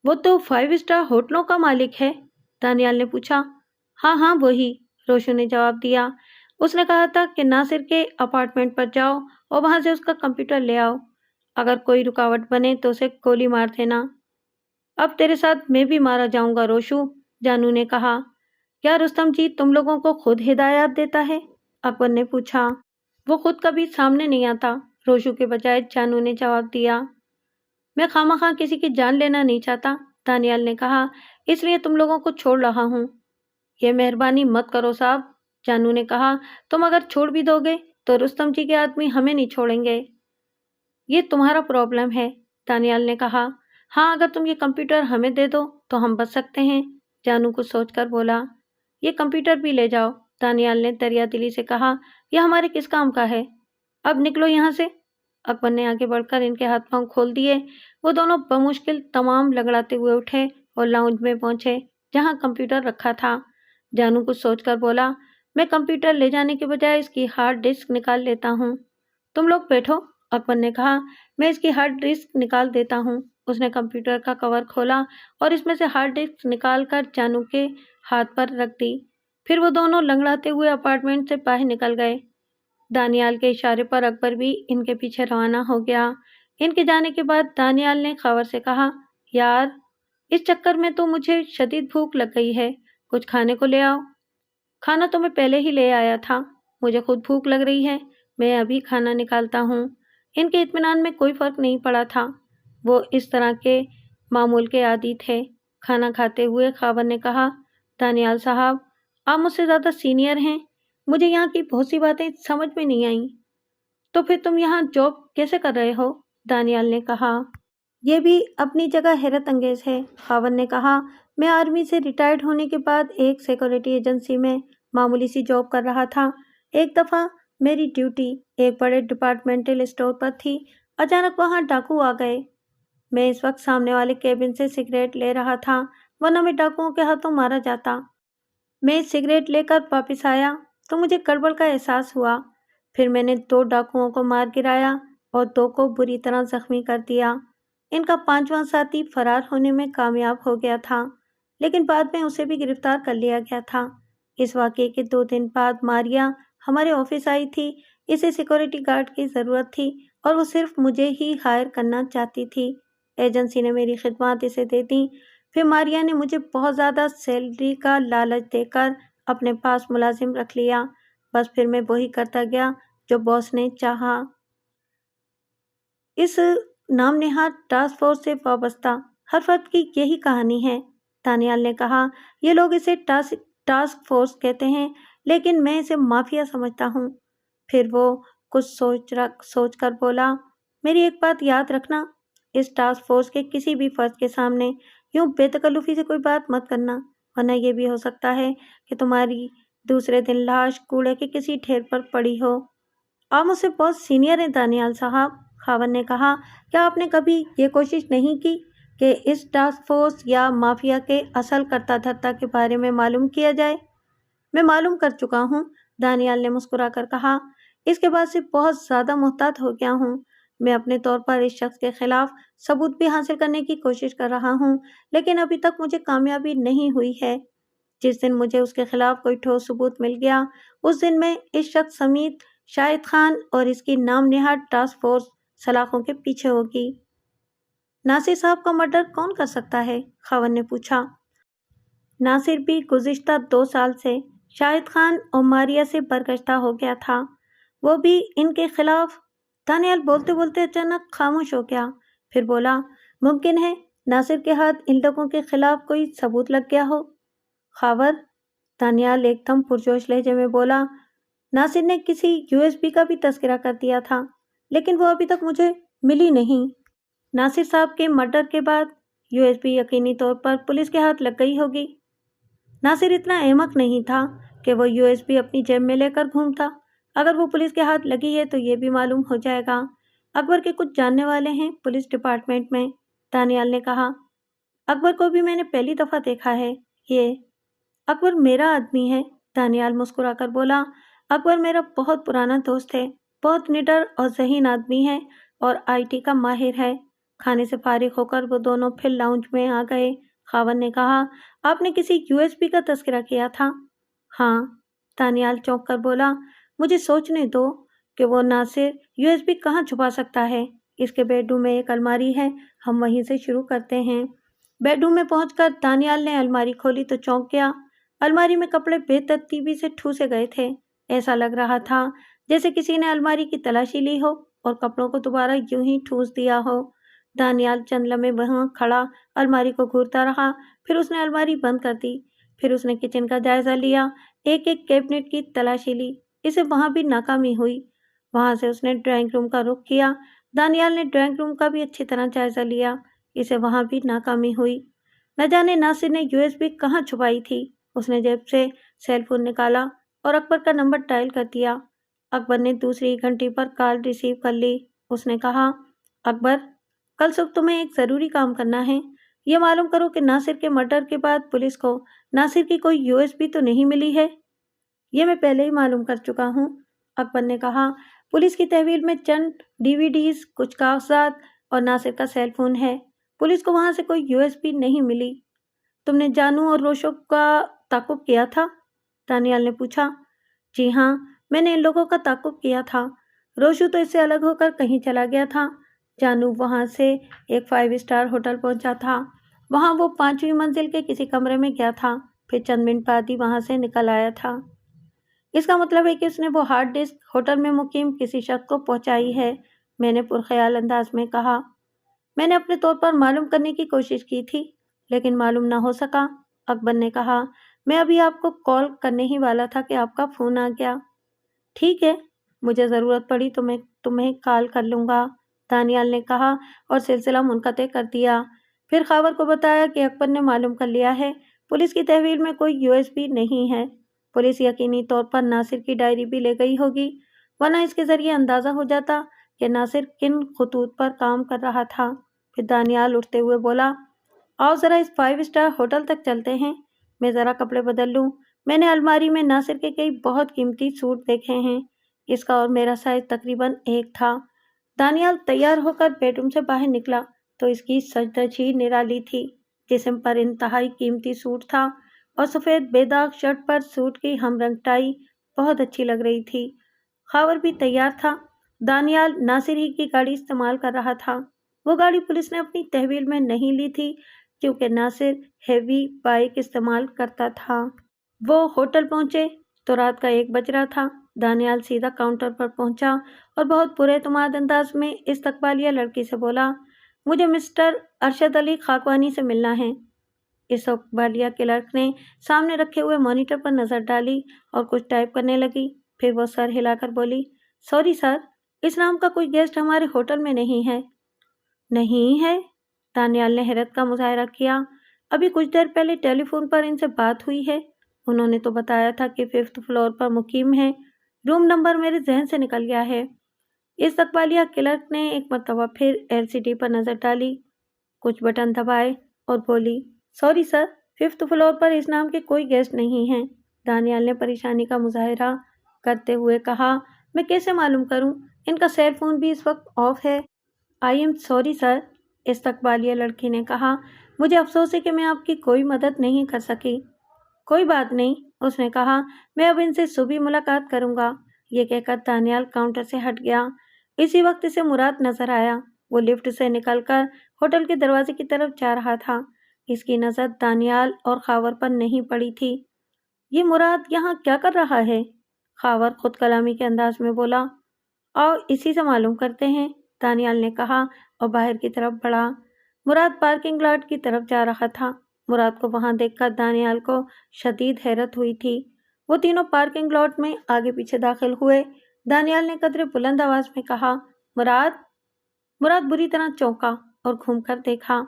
وہ تو 5 اسٹار ہوٹلوں کا مالک ہے، دانیال نے پوچھا۔ ہاں ہاں وہی، روشو نے جواب دیا۔ اس نے کہا تھا کہ ناصر کے اپارٹمنٹ پر جاؤ اور وہاں سے اس کا کمپیوٹر لے آؤ۔ اگر کوئی رکاوٹ بنے تو اسے گولی مار دینا۔ اب تیرے ساتھ میں بھی مارا جاؤں گا روشو، جانو نے کہا۔ کیا رستم جی تم لوگوں کو خود ہدایات دیتا ہے؟ اکبر نے پوچھا۔ وہ خود کبھی سامنے نہیں آتا، روشو کے بجائے جانو نے جواب دیا۔ میں خواہ کسی کی جان لینا نہیں چاہتا، دانیال نے کہا، اس لیے تم لوگوں کو چھوڑ رہا ہوں۔ یہ مہربانی مت کرو صاحب، جانو نے کہا، تم اگر چھوڑ بھی دو گے تو رستم جی کے آدمی ہمیں نہیں چھوڑیں گے۔ یہ تمہارا پرابلم ہے، دانیال نے کہا۔ ہاں اگر تم یہ کمپیوٹر ہمیں دے دو تو ہم بچ سکتے ہیں، جانو کچھ سوچ کر بولا۔ یہ کمپیوٹر بھی لے جاؤ، دانیال نے دریا دلی سے کہا، یہ ہمارے کس کام کا ہے؟ اب نکلو یہاں سے۔ اکبر نے آگے بڑھ کر ان کے ہاتھ پاؤں کھول دیے۔ وہ دونوں بمشکل تمام لنگڑاتے ہوئے اٹھے اور لاؤنج میں پہنچے جہاں کمپیوٹر رکھا تھا۔ جانو کچھ سوچ کر بولا، میں کمپیوٹر لے جانے کے بجائے اس کی ہارڈ ڈسک نکال لیتا ہوں۔ تم لوگ بیٹھو، اکبر نے کہا، میں اس کی ہارڈ ڈسک نکال دیتا ہوں۔ اس نے کمپیوٹر کا کور کھولا اور اس میں سے ہارڈ ڈسک نکال کر جانو کے ہاتھ پر رکھ دی۔ پھر وہ دونوں لنگڑاتے ہوئے اپارٹمنٹ سے باہر نکل گئے۔ دانیال کے اشارے پر اکبر بھی ان کے پیچھے روانہ ہو گیا۔ ان کے جانے کے بعد دانیال نے خاور سے کہا، یار اس چکر میں تو مجھے شدید بھوک لگ گئی ہے، کچھ کھانے کو لے آؤ۔ کھانا تو میں پہلے ہی لے آیا تھا، مجھے خود بھوک لگ رہی ہے، میں ابھی کھانا نکالتا ہوں۔ ان کے اطمینان میں کوئی فرق نہیں پڑا تھا، وہ اس طرح کے معمول کے عادی تھے۔ کھانا کھاتے ہوئے خاور نے کہا، دانیال صاحب آپ مجھ سے زیادہ سینئر ہیں، مجھے یہاں کی بہت سی باتیں سمجھ میں نہیں آئیں۔ تو پھر تم یہاں جاب کیسے کر رہے ہو؟ دانیال نے کہا۔ یہ بھی اپنی جگہ حیرت انگیز ہے، خاور نے کہا۔ میں آرمی سے ریٹائرڈ ہونے کے بعد ایک سیکورٹی ایجنسی میں معمولی سی جاب کر رہا تھا۔ ایک دفعہ میری ڈیوٹی ایک بڑے ڈپارٹمنٹل اسٹور پر تھی، اچانک وہاں ڈاکو آ گئے۔ میں اس وقت سامنے والے کیبن سے سگریٹ لے رہا تھا، ورنہ میں ڈاکوؤں کے ہاتھوں مارا جاتا۔ میں سگریٹ لے کر واپس آیا تو مجھے گڑبڑ کا احساس ہوا۔ پھر میں نے 2 ڈاکوؤں کو مار گرایا اور 2 کو بری طرح زخمی کر دیا۔ ان کا 5واں ساتھی فرار ہونے میں کامیاب ہو گیا تھا، لیکن بعد میں اسے بھی گرفتار کر لیا گیا تھا۔ اس واقعے کے 2 دن بعد ماریا ہمارے آفس آئی تھی۔ اسے سیکورٹی گارڈ کی ضرورت تھی اور وہ صرف مجھے ہی ہائر کرنا چاہتی تھی۔ ایجنسی نے میری خدمات اسے دے دیں۔ پھر ماریا نے مجھے بہت زیادہ سیلری کا لالچ دے کر اپنے پاس ملازم رکھ لیا۔ بس پھر میں وہی کرتا گیا جو باس نے چاہا۔ اس نام نہاد ٹاسک فورس سے وابستہ ہر فرد کی یہی کہانی ہے، دانیال نے کہا۔ یہ لوگ اسے ٹاسک فورس کہتے ہیں، لیکن میں اسے مافیا سمجھتا ہوں۔ پھر وہ کچھ سوچ کر بولا، میری ایک بات یاد رکھنا، اس ٹاسک فورس کے کسی بھی فرد کے سامنے یوں بے تکلفی سے کوئی بات مت کرنا، ورنہ یہ بھی ہو سکتا ہے کہ تمہاری دوسرے دن لاش کوڑے کے کسی ڈھیر پر پڑی ہو۔ آپ مجھ سے بہت سینئر ہیں دانیال صاحب، خاور نے کہا۔ کیا آپ نے کبھی یہ کوشش نہیں کی کہ اس ٹاسک فورس یا مافیا کے اصل کرتا دھرتا کے بارے میں معلوم کیا جائے؟ میں معلوم کر چکا ہوں، دانیال نے مسکرا کر کہا۔ اس کے بعد سے بہت زیادہ محتاط ہو گیا ہوں۔ میں اپنے طور پر اس شخص کے خلاف ثبوت بھی حاصل کرنے کی کوشش کر رہا ہوں، لیکن ابھی تک مجھے کامیابی نہیں ہوئی ہے۔ جس دن مجھے اس کے خلاف کوئی ٹھوس ثبوت مل گیا، اس دن میں اس شخص سمیت شاہد خان اور اس کی نام نہاد ٹاسک فورس سلاخوں کے پیچھے ہوگی۔ ناصر صاحب کا مرڈر کون کر سکتا ہے؟ خاور نے پوچھا۔ ناصر بھی گزشتہ 2 سال سے شاہد خان اور ماریا سے برگشتہ ہو گیا تھا، وہ بھی ان کے خلاف۔ دانیال بولتے بولتے اچانک خاموش ہو گیا، پھر بولا، ممکن ہے ناصر کے ہاتھ ان لوگوں کے خلاف کوئی ثبوت لگ گیا ہو؟ خاور، دانیال ایک دم پرجوش لہجے میں بولا، ناصر نے کسی USB کا بھی تذکرہ کر دیا تھا، لیکن وہ ابھی تک مجھے ملی نہیں۔ ناصر صاحب کے مرڈر کے بعد USB یقینی طور پر پولیس کے ہاتھ لگ گئی ہوگی۔ ناصر اتنا احمق نہیں تھا کہ وہ USB اپنی جیب میں لے کر گھومتا۔ اگر وہ پولیس کے ہاتھ لگی ہے تو یہ بھی معلوم ہو جائے گا۔ اکبر کے کچھ جاننے والے ہیں پولیس ڈپارٹمنٹ میں، دانیال نے کہا۔ اکبر کو بھی میں نے پہلی دفعہ دیکھا ہے۔ یہ اکبر میرا آدمی ہے، دانیال مسکرا کر بولا۔ اکبر میرا بہت پرانا دوست ہے، بہت نڈر اور ذہین آدمی ہے اور IT کا ماہر ہے۔ کھانے سے فارغ ہو کر وہ دونوں پھر لاؤنج میں آ گئے۔ خاوند نے کہا، آپ نے کسی USB کا تذکرہ کیا تھا؟ ہاں، دانیال چونک کر بولا۔ مجھے سوچنے دو کہ وہ ناصر USB کہاں چھپا سکتا ہے۔ اس کے بیڈ روم میں ایک الماری ہے، ہم وہیں سے شروع کرتے ہیں۔ بیڈ روم میں پہنچ کر دانیال نے الماری کھولی تو چونک گیا۔ الماری میں کپڑے بے ترتیبی سے ٹھوسے گئے تھے۔ ایسا لگ رہا تھا جیسے کسی نے الماری کی تلاشی لی ہو اور کپڑوں کو دوبارہ یوں ہی ٹھوس دیا ہو۔ دانیال چند لمحے وہاں کھڑا الماری کو گھورتا رہا، پھر اس نے الماری بند کر دی۔ پھر اس نے کچن کا جائزہ لیا، ایک ایک کیبنٹ کی تلاشی لی، اسے وہاں بھی ناکامی ہوئی۔ وہاں سے اس نے ڈرائنگ روم کا رخ کیا۔ دانیال نے ڈرائنگ روم کا بھی اچھی طرح جائزہ لیا، اسے وہاں بھی ناکامی ہوئی۔ نہ جانے ناصر نے USB کہاں چھپائی تھی۔ اس نے جیب سے سیل فون نکالا اور اکبر کا نمبر ڈائل کر دیا۔ اکبر نے دوسری گھنٹی پر کال ریسیو کر لی۔ اس نے کہا، اکبر، کل صبح تمہیں ایک ضروری کام کرنا ہے۔ یہ معلوم کرو کہ ناصر کے مرڈر کے بعد پولیس کو ناصر کی کوئی USB تو نہیں ملی ہے۔ یہ میں پہلے ہی معلوم کر چکا ہوں، اکبر نے کہا۔ پولیس کی تحویل میں چند DVDs، کچھ کاغذات اور ناصر کا سیل فون ہے۔ پولیس کو وہاں سے کوئی USB نہیں ملی۔ تم نے جانو اور روشو کا تعاقب کیا تھا؟ دانیال نے پوچھا۔ جی ہاں، میں نے ان لوگوں کا تعاقب کیا تھا۔ روشو تو اس سے الگ ہو کر کہیں چلا گیا تھا۔ جانو وہاں سے ایک 5 اسٹار ہوٹل پہنچا تھا۔ وہاں وہ 5ویں منزل کے کسی کمرے میں گیا تھا، پھر چند منٹ بعد ہی وہاں سے نکل آیا تھا۔ اس کا مطلب ہے کہ اس نے وہ ہارڈ ڈسک ہوٹل میں مقیم کسی شخص کو پہنچائی ہے، میں نے پرخیال انداز میں کہا۔ میں نے اپنے طور پر معلوم کرنے کی کوشش کی تھی، لیکن معلوم نہ ہو سکا، اکبر نے کہا۔ میں ابھی آپ کو کال کرنے ہی والا تھا کہ آپ کا فون آ گیا۔ ٹھیک ہے، مجھے ضرورت پڑی تو میں تمہیں کال کر لوں گا، دانیال نے کہا اور سلسلہ منقطع کر دیا۔ پھر خاور کو بتایا کہ اکبر نے معلوم کر لیا ہے، پولیس کی تحویل میں کوئی USB نہیں ہے۔ پولیس یقینی طور پر ناصر کی ڈائری بھی لے گئی ہوگی، ورنہ اس کے ذریعے اندازہ ہو جاتا کہ ناصر کن خطوط پر کام کر رہا تھا۔ پھر دانیال اٹھتے ہوئے بولا، آؤ ذرا اس 5 اسٹار ہوٹل تک چلتے ہیں، میں ذرا کپڑے بدل لوں۔ میں نے الماری میں ناصر کے کئی بہت قیمتی سوٹ دیکھے ہیں، اس کا اور میرا سائز تقریباً ایک تھا۔ دانیال تیار ہو کر بیڈ روم سے باہر نکلا تو اس کی سج دھج ہی نرالی تھی۔ جسم پر انتہائی قیمتی سوٹ تھا اور سفید بے داغ شرٹ پر سوٹ کی ہم رنگ ٹائی بہت اچھی لگ رہی تھی۔ خاور بھی تیار تھا۔ دانیال ناصر ہی کی گاڑی استعمال کر رہا تھا۔ وہ گاڑی پولیس نے اپنی تحویل میں نہیں لی تھی کیونکہ ناصر ہیوی بائک استعمال کرتا تھا۔ وہ ہوٹل پہنچے تو رات کا 1 بج رہا تھا۔ دانیال سیدھا کاؤنٹر پر پہنچا اور بہت پر اعتماد انداز میں استقبالیہ لڑکی سے بولا، مجھے مسٹر ارشد علی خاکوانی سے ملنا ہے۔ استقبالیہ کلرک نے سامنے رکھے ہوئے مانیٹر پر نظر ڈالی اور کچھ ٹائپ کرنے لگی، پھر وہ سر ہلا کر بولی، سوری سر، اس نام کا کوئی گیسٹ ہمارے ہوٹل میں نہیں ہے۔ نہیں ہے؟ دانیال نے حیرت کا مظاہرہ کیا۔ ابھی کچھ دیر پہلے ٹیلی فون پر ان سے بات ہوئی ہے، انہوں نے تو بتایا تھا کہ 5th فلور پر مقیم ہے، روم نمبر میرے ذہن سے نکل گیا ہے۔ استقبالیہ کلرک نے ایک مرتبہ پھر LCD پر نظر ڈالی، کچھ بٹن دبائے اور بولی، سوری سر، 5th فلور پر اس نام کے کوئی گیسٹ نہیں ہیں۔ دانیال نے پریشانی کا مظاہرہ کرتے ہوئے کہا، میں کیسے معلوم کروں، ان کا سیل فون بھی اس وقت آف ہے۔ آئی ایم سوری سر، استقبالیہ لڑکی نے کہا، مجھے افسوس ہے کہ میں آپ کی کوئی مدد نہیں کر سکی۔ کوئی بات نہیں، اس نے کہا، میں اب ان سے صبح ملاقات کروں گا۔ یہ کہہ کر دانیال کاؤنٹر سے ہٹ گیا۔ اسی وقت اسے مراد نظر آیا، وہ لفٹ سے نکل کر ہوٹل کے دروازے کی طرف جا رہا تھا۔ اس کی نظر دانیال اور خاور پر نہیں پڑی تھی۔ یہ مراد یہاں کیا کر رہا ہے؟ خاور خود کلامی کے انداز میں بولا، آؤ اسی سے معلوم کرتے ہیں، دانیال نے کہا اور باہر کی طرف بڑھا۔ مراد پارکنگ لاٹ کی طرف جا رہا تھا۔ مراد کو وہاں دیکھ کر دانیال کو شدید حیرت ہوئی تھی۔ وہ تینوں پارکنگ لاٹ میں آگے پیچھے داخل ہوئے۔ دانیال نے قدرے بلند آواز میں کہا، مراد۔ مراد بری طرح چونکا اور گھوم کر دیکھا۔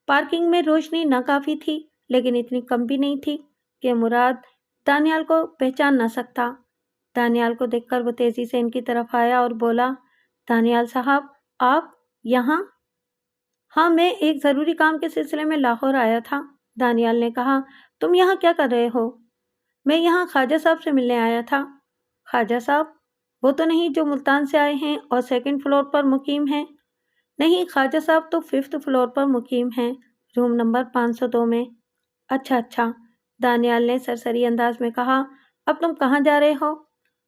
پارکنگ میں روشنی ناکافی تھی، لیکن اتنی کم بھی نہیں تھی کہ مراد دانیال کو پہچان نہ سکتا۔ دانیال کو دیکھ کر وہ تیزی سے ان کی طرف آیا اور بولا، دانیال صاحب، آپ یہاں؟ ہاں، میں ایک ضروری کام کے سلسلے میں لاہور آیا تھا۔ دانیال نے کہا۔ تم یہاں کیا کر رہے ہو؟ میں یہاں خواجہ صاحب سے ملنے آیا تھا۔ خواجہ صاحب؟ وہ تو نہیں جو ملتان سے آئے ہیں اور 2nd فلور پر مقیم ہیں؟ نہیں، خواجہ صاحب تو 5th فلور پر مقیم ہیں، روم نمبر 502 میں۔ اچھا اچھا، دانیال نے سرسری انداز میں کہا۔ اب تم کہاں جا رہے ہو؟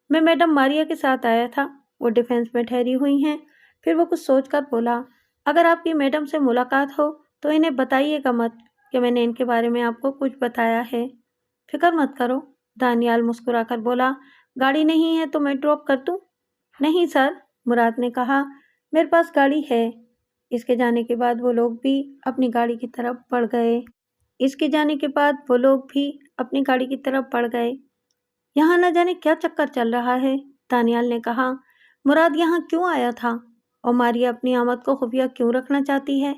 میں میڈم ماریا کے ساتھ آیا تھا، وہ ڈیفینس میں ٹھہری ہوئی ہیں۔ پھر وہ کچھ سوچ کر بولا، اگر آپ کی میڈم سے ملاقات ہو تو انہیں بتائیے گا مت کہ میں نے ان کے بارے میں آپ کو کچھ بتایا ہے۔ فکر مت کرو، دانیال مسکرا کر بولا۔ گاڑی نہیں ہے تو میں ڈراپ کر دوں؟ نہیں سر، مراد نے کہا، میرے پاس گاڑی ہے۔ اس کے جانے کے بعد وہ لوگ بھی اپنی گاڑی کی طرف بڑھ گئے۔ یہاں نہ جانے کیا چکر چل رہا ہے، دانیال نے کہا۔ مراد یہاں کیوں آیا تھا اور ماریا اپنی آمد کو خفیہ کیوں رکھنا چاہتی ہے؟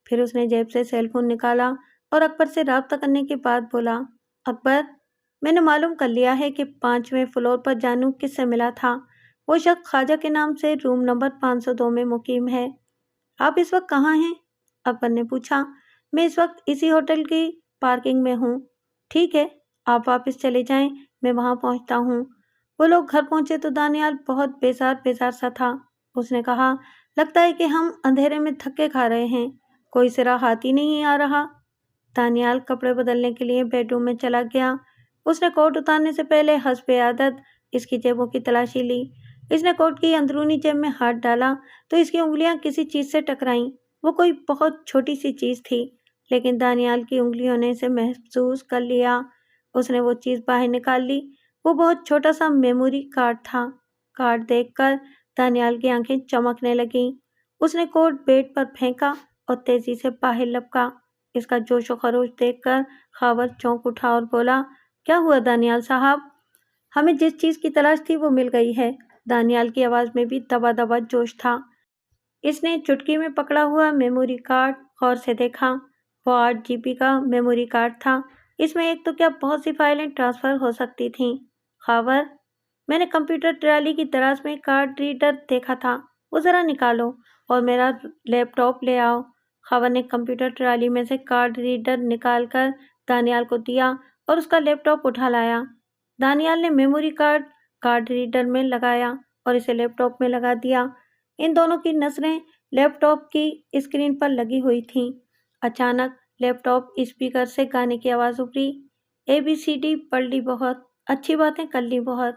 پھر اس نے جیب سے سیل فون نکالا اور اکبر سے رابطہ کرنے کے بعد بولا، اکبر، میں نے معلوم کر لیا ہے کہ 5ویں فلور پر جانو کس سے ملا تھا۔ وہ شخص خواجہ کے نام سے روم نمبر 502 میں مقیم ہے۔ آپ اس وقت کہاں ہیں؟ اکبر نے پوچھا۔ میں اس وقت اسی ہوٹل کی پارکنگ میں ہوں۔ ٹھیک ہے، آپ واپس چلے جائیں، میں وہاں پہنچتا ہوں۔ وہ لوگ گھر پہنچے تو دانیال بہت بیزار سا تھا۔ اس نے کہا، لگتا ہے کہ ہم اندھیرے میں دھکے کھا رہے ہیں، کوئی سرا ہاتھ ہی نہیں آ رہا۔ دانیال کپڑے بدلنے کے لیے بیڈ روم میں چلا گیا۔ اس نے کوٹ اتارنے سے پہلے حسب عادت اس کی جیبوں کی تلاشی لی۔ اس نے کوٹ کی اندرونی جیب میں ہاتھ ڈالا تو اس کی انگلیاں کسی چیز سے ٹکرائیں۔ وہ کوئی بہت چھوٹی سی چیز تھی، لیکن دانیال کی انگلیوں نے اسے محسوس کر لیا۔ اس نے وہ چیز باہر نکال لی۔ وہ بہت چھوٹا سا میموری کارڈ تھا۔ کارڈ دیکھ کر دانیال کی آنکھیں چمکنے لگیں۔ اس نے کوٹ بیڈ پر پھینکا اور تیزی سے باہر لپکا۔ اس کا جوش و خروش دیکھ کر خاور چونک اٹھا اور بولا، کیا ہوا دانیال صاحب؟ ہمیں جس چیز کی تلاش تھی وہ مل گئی ہے۔ دانیال کی آواز میں بھی دبا دبا جوش تھا۔ اس نے چٹکی میں پکڑا ہوا میموری کارڈ غور سے دیکھا۔ وہ 8 GB کا میموری کارڈ تھا۔ اس میں ایک تو کیا بہت سی فائلیں ٹرانسفر ہو سکتی تھیں۔ خاور، میں نے کمپیوٹر ٹرالی کی دراز میں کارڈ ریڈر دیکھا تھا، وہ ذرا نکالو اور میرا لیپ ٹاپ لے آؤ۔ خاور نے کمپیوٹر ٹرالی میں سے کارڈ ریڈر نکال کر دانیال کو دیا اور اس کا لیپ ٹاپ اٹھا لایا۔ دانیال نے میموری کارڈ ریڈر میں لگایا اور اسے لیپ ٹاپ میں لگا دیا۔ ان دونوں کی نظریں لیپ ٹاپ کی اسکرین پر لگی ہوئی تھیں۔ اچانک لیپ ٹاپ اسپیکر سے گانے کی آواز ابھری، ABCD پڑھ لی بہت، اچھی باتیں کر لی بہت۔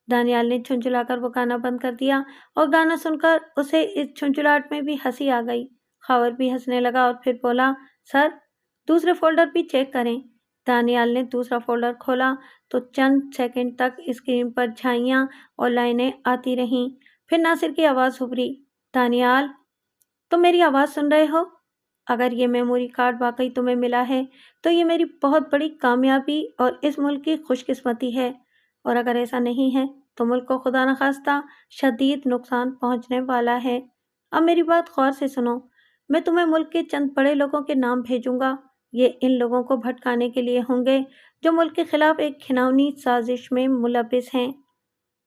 دانیال نے جھنجھلا کر وہ گانا بند کر دیا اور گانا سن کر اسے اس جھنجھلاہٹ میں بھی ہنسی آ گئی۔ خاور بھی ہنسنے لگا اور پھر بولا، سر، دوسرے فولڈر بھی چیک کریں۔ دانیال نے دوسرا فولڈر کھولا تو چند سیکنڈ تک اسکرین پر جھائیاں اور لائنیں آتی رہیں۔ پھر ناصر کی آواز ابھری، دانیال، تم میری آواز سن رہے ہو؟ اگر یہ میموری کارڈ واقعی تمہیں ملا ہے تو یہ میری بہت بڑی کامیابی اور اس ملک کی خوش قسمتی ہے، اور اگر ایسا نہیں ہے تو ملک کو خدا نخواستہ شدید نقصان پہنچنے والا ہے۔ اب میری بات غور سے سنو، میں تمہیں ملک کے چند بڑے لوگوں کے نام بھیجوں گا۔ یہ ان لوگوں کو بھٹکانے کے لیے ہوں گے جو ملک کے خلاف ایک گھناؤنی سازش میں ملوث ہیں۔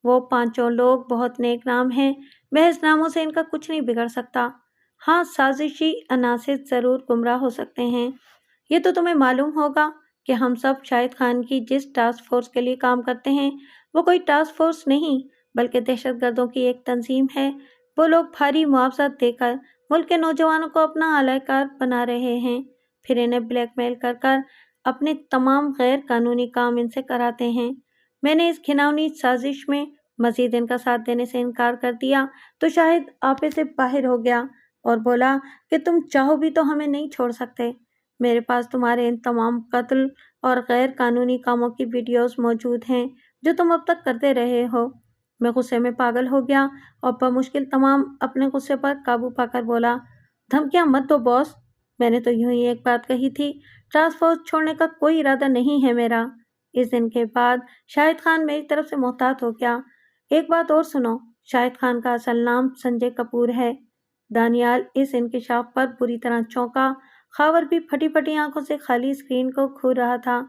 وہ 5 لوگ بہت نیک نام ہیں، محض ناموں سے ان کا کچھ نہیں بگڑ سکتا۔ ہاں، سازشی عناصر ضرور گمراہ ہو سکتے ہیں۔ یہ تو تمہیں معلوم ہوگا کہ ہم سب شاہد خان کی جس ٹاسک فورس کے لیے کام کرتے ہیں وہ کوئی ٹاسک فورس نہیں بلکہ دہشت گردوں کی ایک تنظیم ہے۔ وہ لوگ بھاری معاوضہ دے کر ملک کے نوجوانوں کو اپنا اعلی کار بنا رہے ہیں، پھر انہیں بلیک میل کر کر اپنے تمام غیر قانونی کام ان سے کراتے ہیں۔ میں نے اس گھناؤنی سازش میں مزید ان کا ساتھ دینے سے انکار کر دیا تو شاہد آپے سے باہر ہو گیا اور بولا کہ تم چاہو بھی تو ہمیں نہیں چھوڑ سکتے۔ میرے پاس تمہارے ان تمام قتل اور غیر قانونی کاموں کی ویڈیوز موجود ہیں جو تم اب تک کرتے رہے ہو۔ میں غصے میں پاگل ہو گیا اور بمشکل تمام اپنے غصے پر قابو پا کر بولا، دھمکیاں مت دو باس، میں نے تو یوں ہی ایک بات کہی تھی، ٹاسک فورس چھوڑنے کا کوئی ارادہ نہیں ہے میرا۔ اس دن کے بعد شاہد خان میری طرف سے محتاط ہو گیا۔ ایک بات اور سنو، شاہد خان کا اصل نام سنجے کپور ہے۔ دانیال اس انکشاف پر بری طرح چونکا۔ خاور بھی پھٹی پھٹی آنکھوں سے خالی اسکرین کو گھور رہا تھا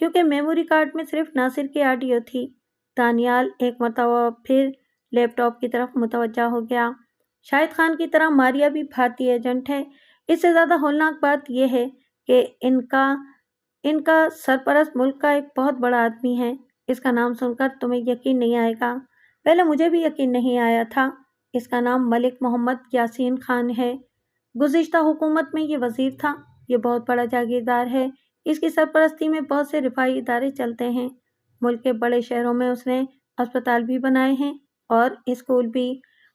کیونکہ میموری کارڈ میں صرف ناصر کی آڈیو تھی۔ دانیال ایک مرتبہ پھر لیپ ٹاپ کی طرف متوجہ ہو گیا۔ شاہد خان کی طرح ماریا بھی بھارتی ایجنٹ ہے۔ اس سے زیادہ ہولناک بات یہ ہے کہ ان کا سرپرست ملک کا ایک بہت بڑا آدمی ہے۔ اس کا نام سن کر تمہیں یقین نہیں آئے گا۔ پہلے مجھے بھی یقین نہیں آیا تھا۔ اس کا نام ملک محمد یاسین خان ہے۔ گزشتہ حکومت میں یہ وزیر تھا۔ یہ بہت بڑا جاگیردار ہے۔ اس کی سرپرستی میں بہت سے رفاہی ادارے چلتے ہیں۔ ملک کے بڑے شہروں میں اس نے اسپتال بھی بنائے ہیں اور اسکول بھی۔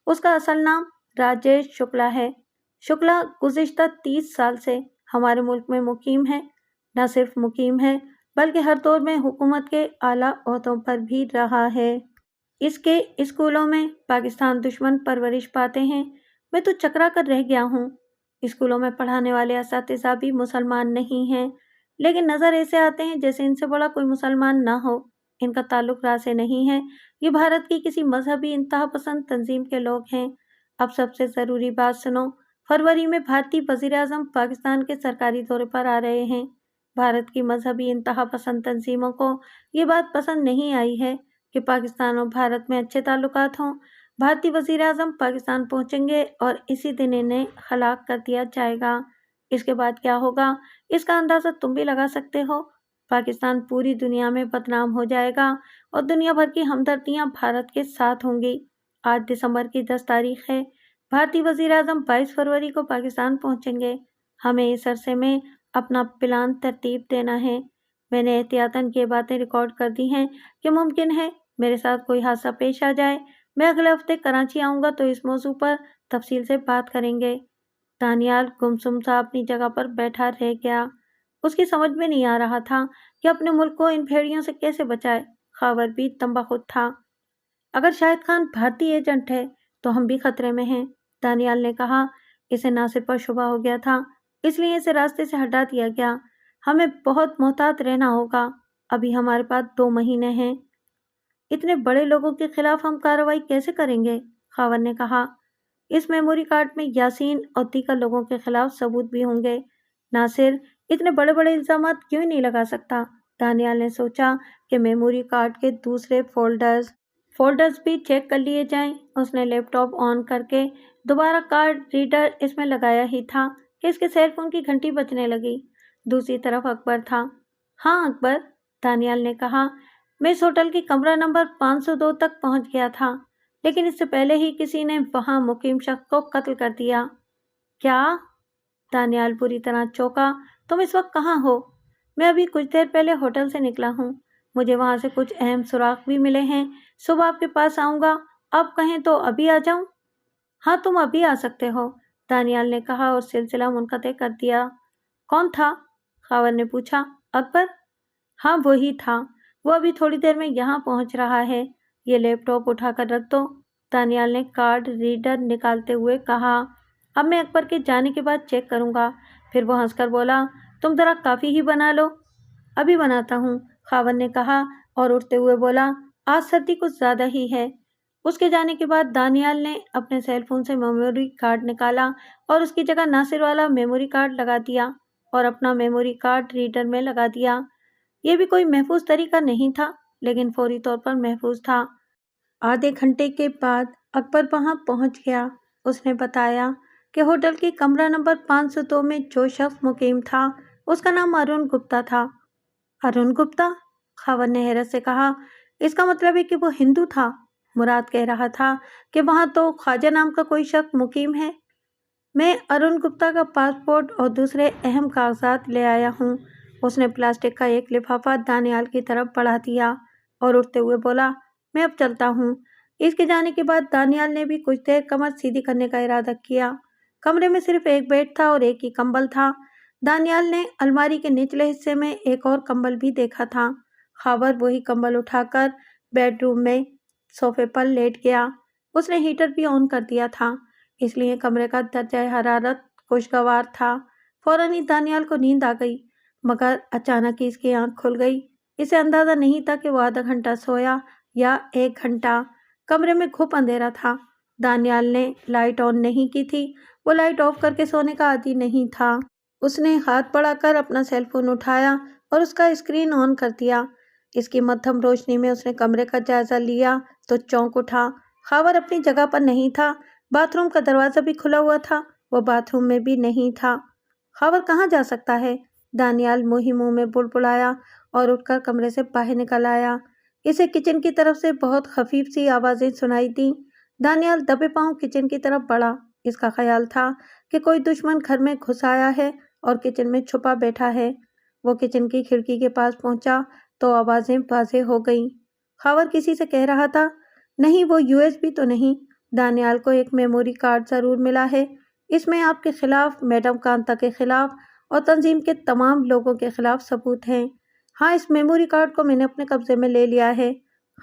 اس کا اصل نام راجیش شکلا ہے۔ شکلا گزشتہ 30 سال سے ہمارے ملک میں مقیم ہے۔ نہ صرف مقیم ہے بلکہ ہر دور میں حکومت کے اعلیٰ عہدوں پر بھی رہا ہے۔ اس کے اسکولوں میں پاکستان دشمن پرورش پاتے ہیں۔ میں تو چکرا کر رہ گیا ہوں۔ اسکولوں میں پڑھانے والے اساتذہ بھی مسلمان نہیں ہیں، لیکن نظر ایسے آتے ہیں جیسے ان سے بڑا کوئی مسلمان نہ ہو۔ ان کا تعلق راہ سے نہیں ہے۔ یہ بھارت کی کسی مذہبی انتہا پسند تنظیم کے لوگ ہیں۔ اب سب سے ضروری بات سنو۔ فروری میں بھارتی وزیر اعظم پاکستان کے سرکاری دورے پر آ رہے ہیں۔ بھارت کی مذہبی انتہا پسند تنظیموں کو یہ بات پسند نہیں آئی ہے کہ پاکستان اور بھارت میں اچھے تعلقات ہوں۔ بھارتی وزیر اعظم پاکستان پہنچیں گے اور اسی دن انہیں ہلاک کر دیا جائے گا۔ اس کے بعد کیا ہوگا اس کا اندازہ تم بھی لگا سکتے ہو۔ پاکستان پوری دنیا میں بدنام ہو جائے گا اور دنیا بھر کی ہمدردیاں بھارت کے ساتھ ہوں گی۔ آج دسمبر کی 10 تاریخ ہے۔ بھارتی وزیر اعظم 22 فروری کو پاکستان پہنچیں گے۔ ہمیں اس عرصے میں اپنا پلان ترتیب دینا ہے۔ میں نے احتیاطاً یہ باتیں ریکارڈ کر دی ہیں کہ ممکن ہے میرے ساتھ کوئی حادثہ پیش آ جائے۔ میں اگلے ہفتے کراچی آؤں گا تو اس موضوع پر تفصیل سے بات کریں گے۔ دانیال گمسم سا اپنی جگہ پر بیٹھا رہ گیا۔ اس کی سمجھ میں نہیں آ رہا تھا کہ اپنے ملک کو ان بھیڑیوں سے کیسے بچائے۔ خاور بھی تنبا خود تھا۔ اگر شاہد خان بھارتی ایجنٹ ہے تو ہم بھی خطرے میں ہیں، دانیال نے کہا۔ اسے ناصر پر شبہ ہو گیا تھا، اس لیے اسے راستے سے ہٹا دیا گیا۔ ہمیں بہت محتاط رہنا ہوگا۔ ابھی ہمارے پاس 2 مہینے ہیں۔ اتنے بڑے لوگوں کے خلاف ہم کارروائی کیسے کریں گے؟ خاور نے کہا۔ اس میموری کارڈ میں یاسین اور دیگر لوگوں کے خلاف ثبوت بھی ہوں گے۔ ناصر اتنے بڑے بڑے الزامات کیوں نہیں لگا سکتا؟ دانیال نے سوچا کہ میموری کارڈ کے دوسرے فولڈرز بھی چیک کر لیے جائیں۔ اس نے لیپ ٹاپ آن کر کے دوبارہ کارڈ ریڈر اس میں لگایا ہی تھا کہ اس کے سیل فون کی گھنٹی بجنے لگی۔ دوسری طرف اکبر تھا۔ ہاں اکبر، دانیال نے کہا، میں اس ہوٹل کی کمرہ نمبر 502 تک پہنچ گیا تھا، لیکن اس سے پہلے ہی کسی نے وہاں مقیم شخص کو قتل کر دیا۔ کیا؟ دانیال پوری طرح چونکا۔ تم اس وقت کہاں ہو؟ میں ابھی کچھ دیر پہلے ہوٹل سے نکلا ہوں۔ مجھے وہاں سے کچھ اہم سراغ بھی ملے ہیں۔ صبح آپ کے پاس آؤں گا۔ آپ کہیں تو ابھی آ جاؤں؟ ہاں تم ابھی آ سکتے ہو، دانیال نے کہا اور سلسلہ منقطع کر دیا۔ کون تھا؟ خاور نے پوچھا۔ اکبر؟ ہاں وہی تھا۔ وہ ابھی تھوڑی دیر میں یہاں پہنچ رہا ہے۔ یہ لیپ ٹاپ اٹھا کر رکھ دو، دانیال نے کارڈ ریڈر نکالتے ہوئے کہا۔ اب میں اکبر کے جانے کے بعد چیک کروں گا۔ پھر وہ ہنس کر بولا، تم ذرا کافی ہی بنا لو۔ ابھی بناتا ہوں، خاور نے کہا اور اٹھتے ہوئے بولا، آج سردی کچھ زیادہ ہی ہے۔ اس کے جانے کے بعد دانیال نے اپنے سیل فون سے میموری کارڈ نکالا اور اس کی جگہ ناصر والا میموری کارڈ لگا دیا اور اپنا میموری کارڈ ریڈر میں لگا دیا۔ یہ بھی کوئی محفوظ طریقہ نہیں تھا، لیکن فوری طور پر محفوظ تھا۔ آدھے گھنٹے کے بعد اکبر وہاں پہنچ گیا۔ اس نے بتایا کہ ہوٹل کی کمرہ نمبر 502 میں جو شخص مقیم تھا اس کا نام ارون گپتا تھا۔ ارون گپتا؟ خاور نے حیرت سے کہا۔ اس کا مطلب ہے کہ وہ ہندو تھا؟ مراد کہہ رہا تھا کہ وہاں تو خواجہ نام کا کوئی شخص مقیم ہے۔ میں ارون گپتا کا پاسپورٹ اور دوسرے اہم کاغذات لے آیا ہوں۔ اس نے پلاسٹک کا ایک لفافہ دانیال کی طرف بڑھا دیا اور اٹھتے ہوئے بولا، میں اب چلتا ہوں۔ اس کے جانے کے بعد دانیال نے بھی کچھ دیر کمر سیدھی کرنے کا ارادہ کیا۔ کمرے میں صرف ایک بیڈ تھا اور ایک ہی کمبل تھا۔ دانیال نے الماری کے نچلے حصے میں ایک اور کمبل بھی دیکھا تھا۔ خاور وہی کمبل اٹھا کر بیڈ روم میں صوفے پر لیٹ گیا۔ اس نے ہیٹر بھی آن کر دیا تھا، اس لیے کمرے کا درجہ حرارت خوشگوار تھا۔ فوراً ہی دانیال کو نیند آ گئی، مگر اچانک ہی اس کی آنکھ کھل گئی۔ اسے اندازہ نہیں تھا کہ وہ آدھا گھنٹہ سویا یا 1 گھنٹہ۔ کمرے میں گھپ اندھیرا تھا۔ دانیال نے لائٹ آن نہیں کی تھی۔ وہ لائٹ آف کر کے سونے کا عادی نہیں تھا۔ اس نے ہاتھ بڑھا کر اپنا سیل فون اٹھایا اور اس کا اسکرین آن کر دیا۔ اس کی مدھم روشنی میں اس نے کمرے کا جائزہ لیا تو چونک اٹھا۔ خاور اپنی جگہ پر نہیں تھا۔ باتھ روم کا دروازہ بھی کھلا ہوا تھا، وہ باتھ روم میں بھی نہیں تھا۔ خاور کہاں جا سکتا ہے؟ دانیال منہ منہ میں بڑبڑایا اور اٹھ کر کمرے سے باہر نکل آیا۔ اسے کچن کی طرف سے بہت خفیف سی آوازیں سنائی دیں۔ دانیال دبے پاؤں کچن کی طرف بڑھا۔ اس کا خیال تھا کہ کوئی دشمن گھر میں گھس آیا ہے اور کچن میں چھپا بیٹھا ہے۔ وہ کچن کی کھڑکی کے پاس پہنچا تو آوازیں واضح ہو گئیں۔ خاور کسی سے کہہ رہا تھا، نہیں وہ USB تو نہیں؟ دانیال کو ایک میموری کارڈ ضرور ملا ہے۔ اس میں آپ کے خلاف، میڈم کانتا کے خلاف اور تنظیم کے تمام لوگوں کے خلاف ثبوت ہیں۔ ہاں، اس میموری کارڈ کو میں نے اپنے قبضے میں لے لیا ہے۔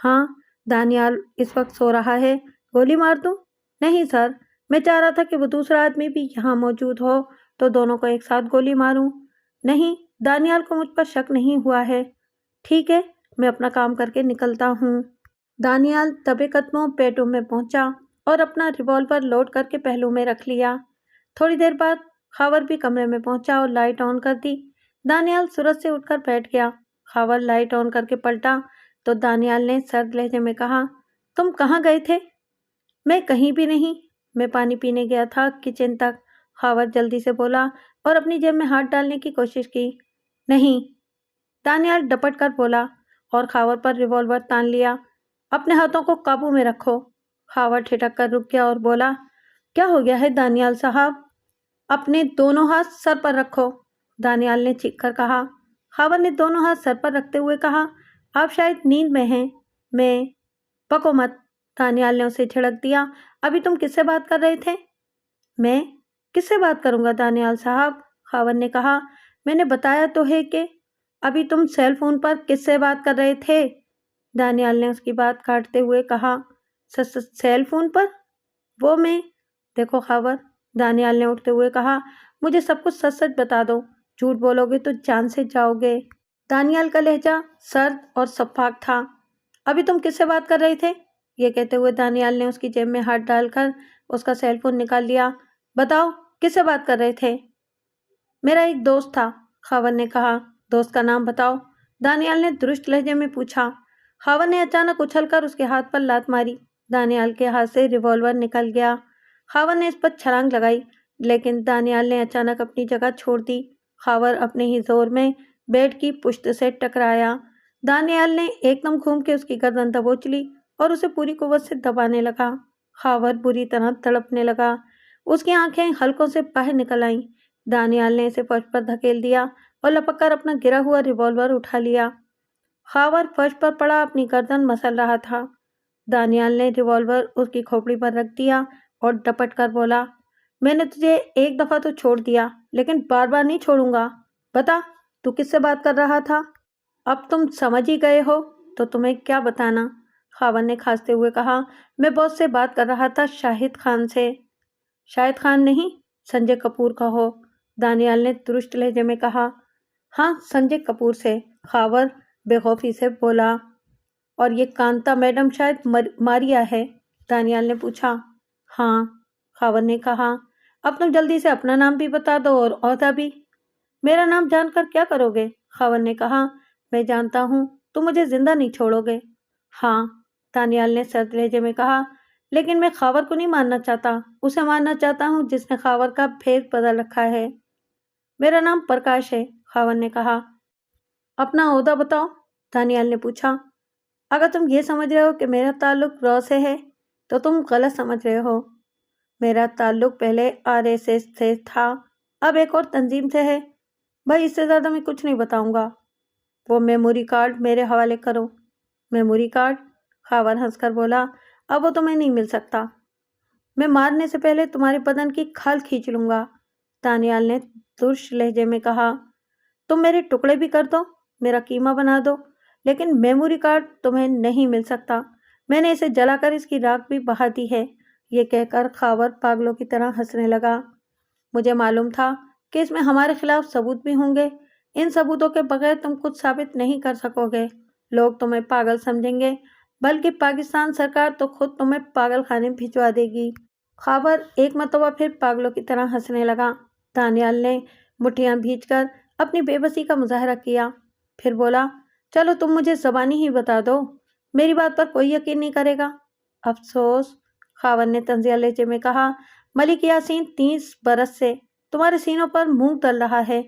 ہاں، دانیال اس وقت سو رہا ہے، گولی مار دوں؟ نہیں سر، میں چاہ رہا تھا کہ وہ دوسرا آدمی بھی یہاں موجود ہو تو دونوں کو ایک ساتھ گولی ماروں۔ نہیں، دانیال کو مجھ پر شک نہیں ہوا ہے۔ ٹھیک ہے، میں اپنا کام کر کے نکلتا ہوں۔ دانیال دبے قدموں بیڈ روم میں پہنچا اور اپنا ریوالور لوڈ کر کے پہلو میں رکھ لیا۔ تھوڑی دیر بعد خاور بھی کمرے میں پہنچا اور لائٹ آن کر دی۔ دانیال سرعت سے اٹھ کر بیٹھ گیا۔ خاور لائٹ آن کر کے پلٹا تو دانیال نے سرد لہجے میں کہا، تم کہاں گئے تھے؟ میں کہیں بھی نہیں، میں پانی پینے گیا تھا کچن تک، خاور جلدی سے بولا اور اپنی جیب میں ہاتھ ڈالنے کی کوشش کی۔ نہیں، دانیال ڈپٹ کر بولا اور خاور پر ریوالور تان لیا۔ اپنے ہاتھوں کو قابو میں رکھو۔ خاور ٹھٹک کر رک گیا اور بولا، کیا ہو گیا ہے دانیال صاحب؟ اپنے دونوں ہاتھ سر پر رکھو، دانیال نے چیخ کر کہا۔ خاور نے دونوں ہاتھ سر پر رکھتے ہوئے کہا، آپ شاید نیند میں ہیں۔ میں بکو مت، دانیال نے اسے جھڑک دیا۔ ابھی تم کس سے بات کر رہے تھے؟ میں کس سے بات کروں گا دانیال صاحب؟ خاور نے کہا، میں نے بتایا تو ہے کہ ابھی تم سیل فون پر کس سے بات کر رہے تھے؟ دانیال نے اس کی بات کاٹتے ہوئے کہا، سیل فون پر؟ وہ میں دیکھو خاور، دانیال نے اٹھتے ہوئے کہا، مجھے سب کچھ سچ سچ بتا دو، جھوٹ بولو گے تو جان سے جاؤ گے۔ دانیال کا لہجہ سرد اور شفاف تھا۔ ابھی تم کس سے بات کر رہے تھے؟ یہ کہتے ہوئے دانیال نے اس کی جیب میں ہاتھ ڈال کر اس کا سیل فون نکال لیا۔ بتاؤ، کس سے بات کر رہے تھے؟ میرا ایک دوست تھا، خاور نے کہا۔ دوست کا نام بتاؤ، دانیال نے درست لہجے میں پوچھا۔ خاور نے اچانک اچھل کر اس کے ہاتھ پر لات ماری۔ دانیال کے ہاتھ سے ریوالور نکل گیا۔ خاور نے اس پر چھلانگ لگائی، لیکن دانیال نے اچانک اپنی جگہ چھوڑ دی۔ خاور اپنے ہی زور میں بیڈ کی پشت سے ٹکرایا۔ دانیال نے ایک دم گھوم کے اس کی گردن دبوچ لی اور اسے پوری قوت سے دبانے لگا۔ خاور بری طرح تڑپنے لگا۔ اس کی آنکھیں حلقوں سے باہر نکل آئیں۔ دانیال نے اسے فرش پر دھکیل دیا اور لپک کر اپنا گرا ہوا ریوالور اٹھا لیا۔ خاور فرش پر پڑا اپنی گردن مسل رہا تھا۔ دانیال نے ریوالور اس کی کھوپڑی پر رکھ دیا اور ڈپٹ کر بولا، میں نے تجھے ایک دفعہ تو چھوڑ دیا، لیکن بار بار نہیں چھوڑوں گا۔ بتا، تو کس سے بات کر رہا تھا؟ اب تم سمجھ ہی گئے ہو تو تمہیں کیا بتانا؟ خاور نے کھانستے ہوئے کہا، میں باس سے بات کر رہا تھا، شاہد خان سے۔ شاہد خان نہیں، سنجے کپور کا ہو، دانیال نے درست لہجے میں کہا۔ ہاں، سنجے کپور سے، خاور بے خوفی سے بولا۔ اور یہ کانتا میڈم شاید ماریا ہے؟ دانیال نے پوچھا۔ ہاں، خاور نے کہا۔ اب تم جلدی سے اپنا نام بھی بتا دو اور عہدہ بھی۔ میرا نام جان کر کیا کرو گے؟ خاور نے کہا، میں جانتا ہوں تم مجھے زندہ نہیں چھوڑو گے۔ ہاں، دانیال نے سرد لہجے میں کہا، لیکن میں خاور کو نہیں مارنا چاہتا، اسے مارنا چاہتا ہوں جس نے خاور کا بھید بدل رکھا ہے۔ میرا نام پرکاش ہے، خاور نے کہا۔ اپنا عہدہ بتاؤ، دانیال نے پوچھا۔ اگر تم یہ سمجھ رہے ہو کہ میرا تعلق را سے ہے تو تم غلط سمجھ رہے ہو۔ میرا تعلق پہلے RSS سے تھا، اب ایک اور تنظیم سے ہے۔ بھائی، اس سے زیادہ میں کچھ نہیں بتاؤں گا۔ وہ میموری کارڈ میرے حوالے کرو۔ Memory card? خاور ہنس کر بولا، اب وہ تمہیں نہیں مل سکتا۔ میں مارنے سے پہلے تمہارے بدن کی کھال کھینچ لوں گا، دانیال نے ترش لہجے میں کہا۔ تم میرے ٹکڑے بھی کر دو، میرا قیمہ بنا دو، لیکن میموری کارڈ تمہیں نہیں مل سکتا۔ میں نے اسے جلا کر اس کی راکھ بھی بہا دی ہے۔ یہ کہہ کر خاور پاگلوں کی طرح ہنسنے لگا۔ مجھے معلوم تھا کہ اس میں ہمارے خلاف ثبوت بھی ہوں گے۔ ان ثبوتوں کے بغیر تم کچھ ثابت نہیں کر سکو گے۔ لوگ تمہیں پاگل سمجھیں گے، بلکہ پاکستان سرکار تو خود تمہیں پاگل خانے بھجوا دے گی۔ خاور ایک مرتبہ پھر پاگلوں کی طرح ہنسنے لگا۔ دانیال نے مٹھیاں بھیج کر اپنی بے بسی کا مظاہرہ کیا، پھر بولا، چلو تم مجھے زبانی ہی بتا دو، میری بات پر کوئی یقین نہیں کرے گا۔ افسوس، خاور نے طنزیہ لہجے میں کہا، ملک یاسین 30 برس سے تمہارے سینوں پر منہ ڈل رہا ہے،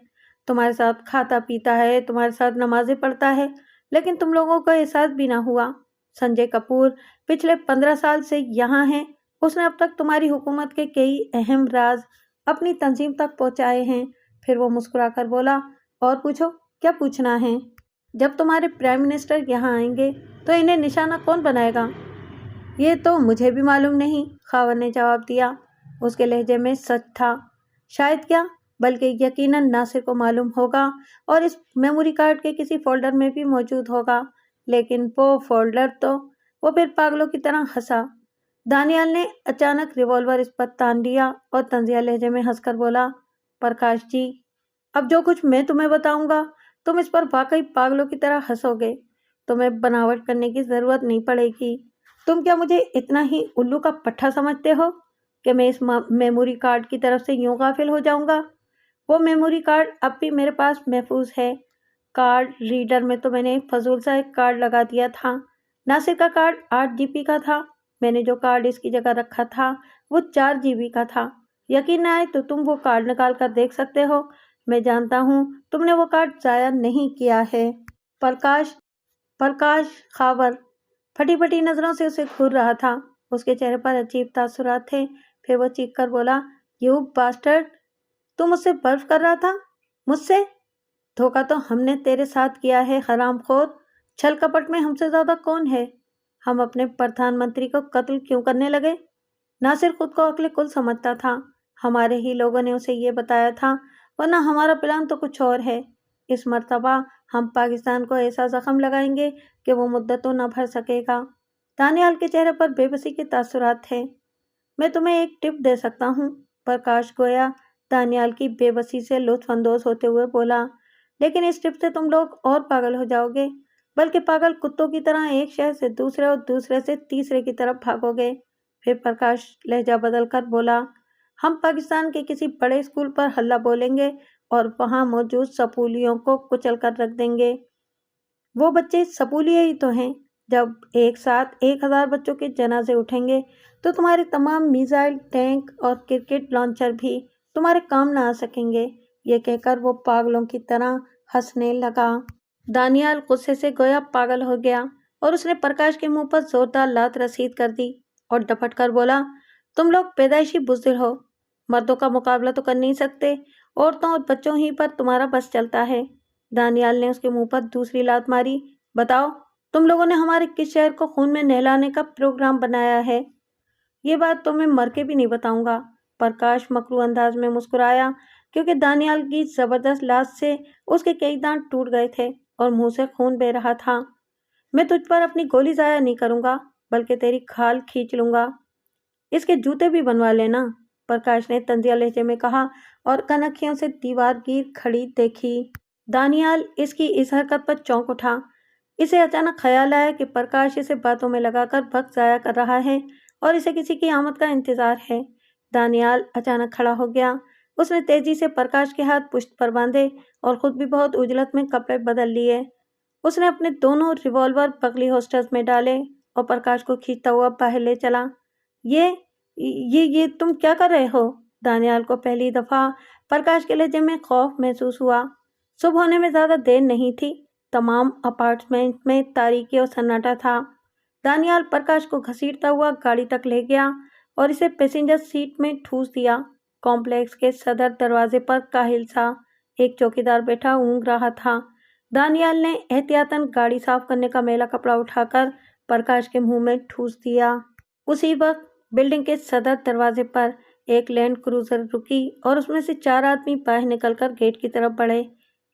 تمہارے ساتھ کھاتا پیتا ہے، تمہارے ساتھ نمازیں پڑھتا ہے، لیکن تم لوگوں کو احساس بھی نہ ہوا۔ سنجے کپور پچھلے 15 سال سے یہاں ہیں، اس نے اب تک تمہاری حکومت کے کئی اہم راز اپنی تنظیم تک پہنچائے ہیں۔ پھر وہ مسکرا کر بولا، اور پوچھو، کیا پوچھنا ہے؟ جب تمہارے پرائم منسٹر یہاں آئیں گے تو انہیں نشانہ کون بنائے گا؟ یہ تو مجھے بھی معلوم نہیں، خاور نے جواب دیا۔ اس کے لہجے میں سچ تھا۔ شاید کیا، بلکہ یقیناً ناصر کو معلوم ہوگا اور اس میموری کارڈ کے کسی فولڈر میں بھی موجود ہوگا، لیکن وہ فولڈر تو… وہ پھر پاگلوں کی طرح ہنسا۔ دانیال نے اچانک ریوالور اس پر تان لیا اور طنزیہ لہجے میں ہنس کر بولا، پرکاش جی، اب جو کچھ میں تمہیں بتاؤں گا تم اس پر واقعی پاگلوں کی طرح ہنسو گے۔ تمہیں بناوٹ کرنے کی ضرورت نہیں پڑے گی۔ تم کیا مجھے اتنا ہی الو کا پٹھا سمجھتے ہو کہ میں اس میموری کارڈ کی طرف سے یوں غافل ہو جاؤں گا؟ وہ میموری کارڈ اب بھی میرے پاس محفوظ ہے۔ کارڈ ریڈر میں تو میں نے فضول سا ایک کارڈ لگا دیا تھا۔ ناصر کا کارڈ 8 GB کا تھا، میں نے جو کارڈ اس کی جگہ رکھا تھا وہ 4 GB کا تھا۔ یقین نہ آئے تو تم وہ کارڈ نکال کر دیکھ سکتے ہو، میں جانتا ہوں تم نے وہ کارڈ ضائع نہیں کیا ہے۔ پرکاش خاور پھٹی پھٹی نظروں سے اسے گھور رہا تھا، اس کے چہرے پر عجیب تاثرات تھے۔ پھر وہ چیخ کر بولا، یو باسٹرڈ، تو مجھ سے بلف کر رہا تھا؟ مجھ سے؟ دھوکہ تو ہم نے تیرے ساتھ کیا ہے، حرام خور۔ چھل کپٹ میں ہم سے زیادہ کون ہے؟ ہم اپنے پردھان منتری کو قتل کیوں کرنے لگے؟ ناصر خود کو عقل کل سمجھتا تھا، ہمارے ہی لوگوں نے اسے یہ بتایا تھا، ورنہ ہمارا پلان تو کچھ اور ہے۔ اس مرتبہ ہم پاکستان کو ایسا زخم لگائیں گے کہ وہ مدتوں نہ بھر سکے گا۔ دانیال کے چہرے پر بے بسی کے تاثرات تھے۔ میں تمہیں ایک ٹپ دے سکتا ہوں، پرکاش گویا دانیال کی بے بسی سے لطف اندوز ہوتے ہوئے بولا، لیکن اس ٹپ سے تم لوگ اور پاگل ہو جاؤ گے، بلکہ پاگل کتوں کی طرح ایک شہر سے دوسرے اور دوسرے سے تیسرے کی طرف بھاگو گے۔ پھر پرکاش لہجہ بدل کر بولا، ہم پاکستان کے کسی بڑے اسکول پر حلہ بولیں گے اور وہاں موجود سپولیوں کو کچل کر رکھ دیں گے۔ وہ بچے سپولیے ہی تو ہیں۔ جب ایک ساتھ 1000 بچوں کے جنازے اٹھیں گے تو تمہارے تمام میزائل، ٹینک اور کرکٹ لانچر بھی تمہارے کام نہ آ سکیں گے۔ یہ کہہ کر وہ پاگلوں کی طرح ہنسنے لگا۔ دانیال غصے سے گویا پاگل ہو گیا اور اس نے پرکاش کے منہ پر زوردار لات رسید کر دی اور ڈپٹ کر بولا، تم لوگ پیدائشی بزدل ہو، مردوں کا مقابلہ تو کر نہیں سکتے، عورتوں اور بچوں ہی پر تمہارا بس چلتا ہے۔ دانیال نے اس کے منہ پر دوسری لات ماری، بتاؤ تم لوگوں نے ہمارے کس شہر کو خون میں نہلانے کا پروگرام بنایا ہے؟ یہ بات تو میں مر کے بھی نہیں بتاؤں گا۔ پرکاش مکروہ انداز میں مسکرایا، کیونکہ دانیال کی زبردست لات سے اس کے کئی دانت ٹوٹ گئے تھے اور منہ سے خون بہہ رہا تھا۔ میں تجھ پر اپنی گولی ضائع نہیں کروں گا، بلکہ تیری کھال کھینچ لوں گا۔ اس کے جوتے بھی بنوا لینا، پرکاش نے طنزیہ لہجے میں کہا اور کنکھیوں سے دیوار گیر کھڑی دیکھی۔ دانیال اس کی اس حرکت پر چونک اٹھا۔ اسے اچانک خیال آیا کہ پرکاش اسے باتوں میں لگا کر وقت ضائع کر رہا ہے اور اسے کسی کی آمد کا انتظار ہے۔ دانیال اچانک کھڑا ہو گیا۔ اس نے تیزی سے پرکاش کے ہاتھ پشت پر باندھے اور خود بھی بہت عجلت میں کپڑے بدل لیے۔ اس نے اپنے دونوں ریوالور بغلی ہولسٹرز میں ڈالے اور پرکاش کو کھینچتا ہوا باہر لے چلا۔ یہ تم کیا کر رہے ہو؟ دانیال کو پہلی دفعہ پرکاش کے لہجے میں خوف محسوس ہوا۔ صبح ہونے میں زیادہ دیر نہیں تھی، تمام اپارٹمنٹ میں تاریکی اور سناٹا تھا۔ دانیال پرکاش کو گھسیٹتا ہوا گاڑی تک لے گیا اور اسے پیسنجر سیٹ میں ٹھوس دیا۔ کمپلیکس کے صدر دروازے پر کاہل سا ایک چوکیدار بیٹھا اونگ رہا تھا۔ دانیال نے احتیاطاً گاڑی صاف کرنے کا میلا کپڑا اٹھا کر پرکاش کے منہ میں ٹھوس دیا۔ اسی وقت بلڈنگ کے صدر دروازے پر ایک لینڈ کروزر رکی اور اس میں سے 4 آدمی باہر نکل کر گیٹ کی طرف بڑھے۔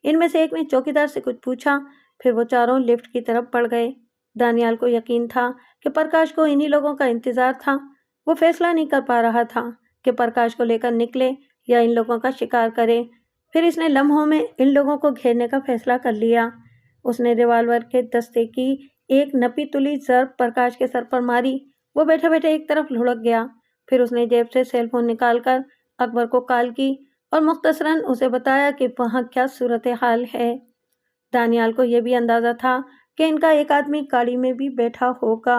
ان میں سے ایک نے چوکیدار سے کچھ پوچھا، پھر وہ چاروں لفٹ کی طرف بڑھ گئے۔ دانیال کو یقین تھا کہ پرکاش کو انہی لوگوں کا انتظار تھا۔ وہ فیصلہ نہیں کر پا رہا تھا کہ پرکاش کو لے کر نکلے یا ان لوگوں کا شکار کرے۔ پھر اس نے لمحوں میں ان لوگوں کو گھیرنے کا فیصلہ کر لیا۔ اس نے ریوالور کے دستے کی ایک نپی تلی ضرب پرکاش کے سر پر ماری۔ وہ بیٹھے بیٹھے ایک طرف لڑک گیا۔ پھر اس نے جیب سے سیل فون نکال کر اکبر کو کال کی اور مختصراً اسے بتایا کہ وہاں کیا صورتحال ہے۔ دانیال کو یہ بھی اندازہ تھا کہ ان کا ایک آدمی گاڑی میں بھی بیٹھا ہوگا۔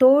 2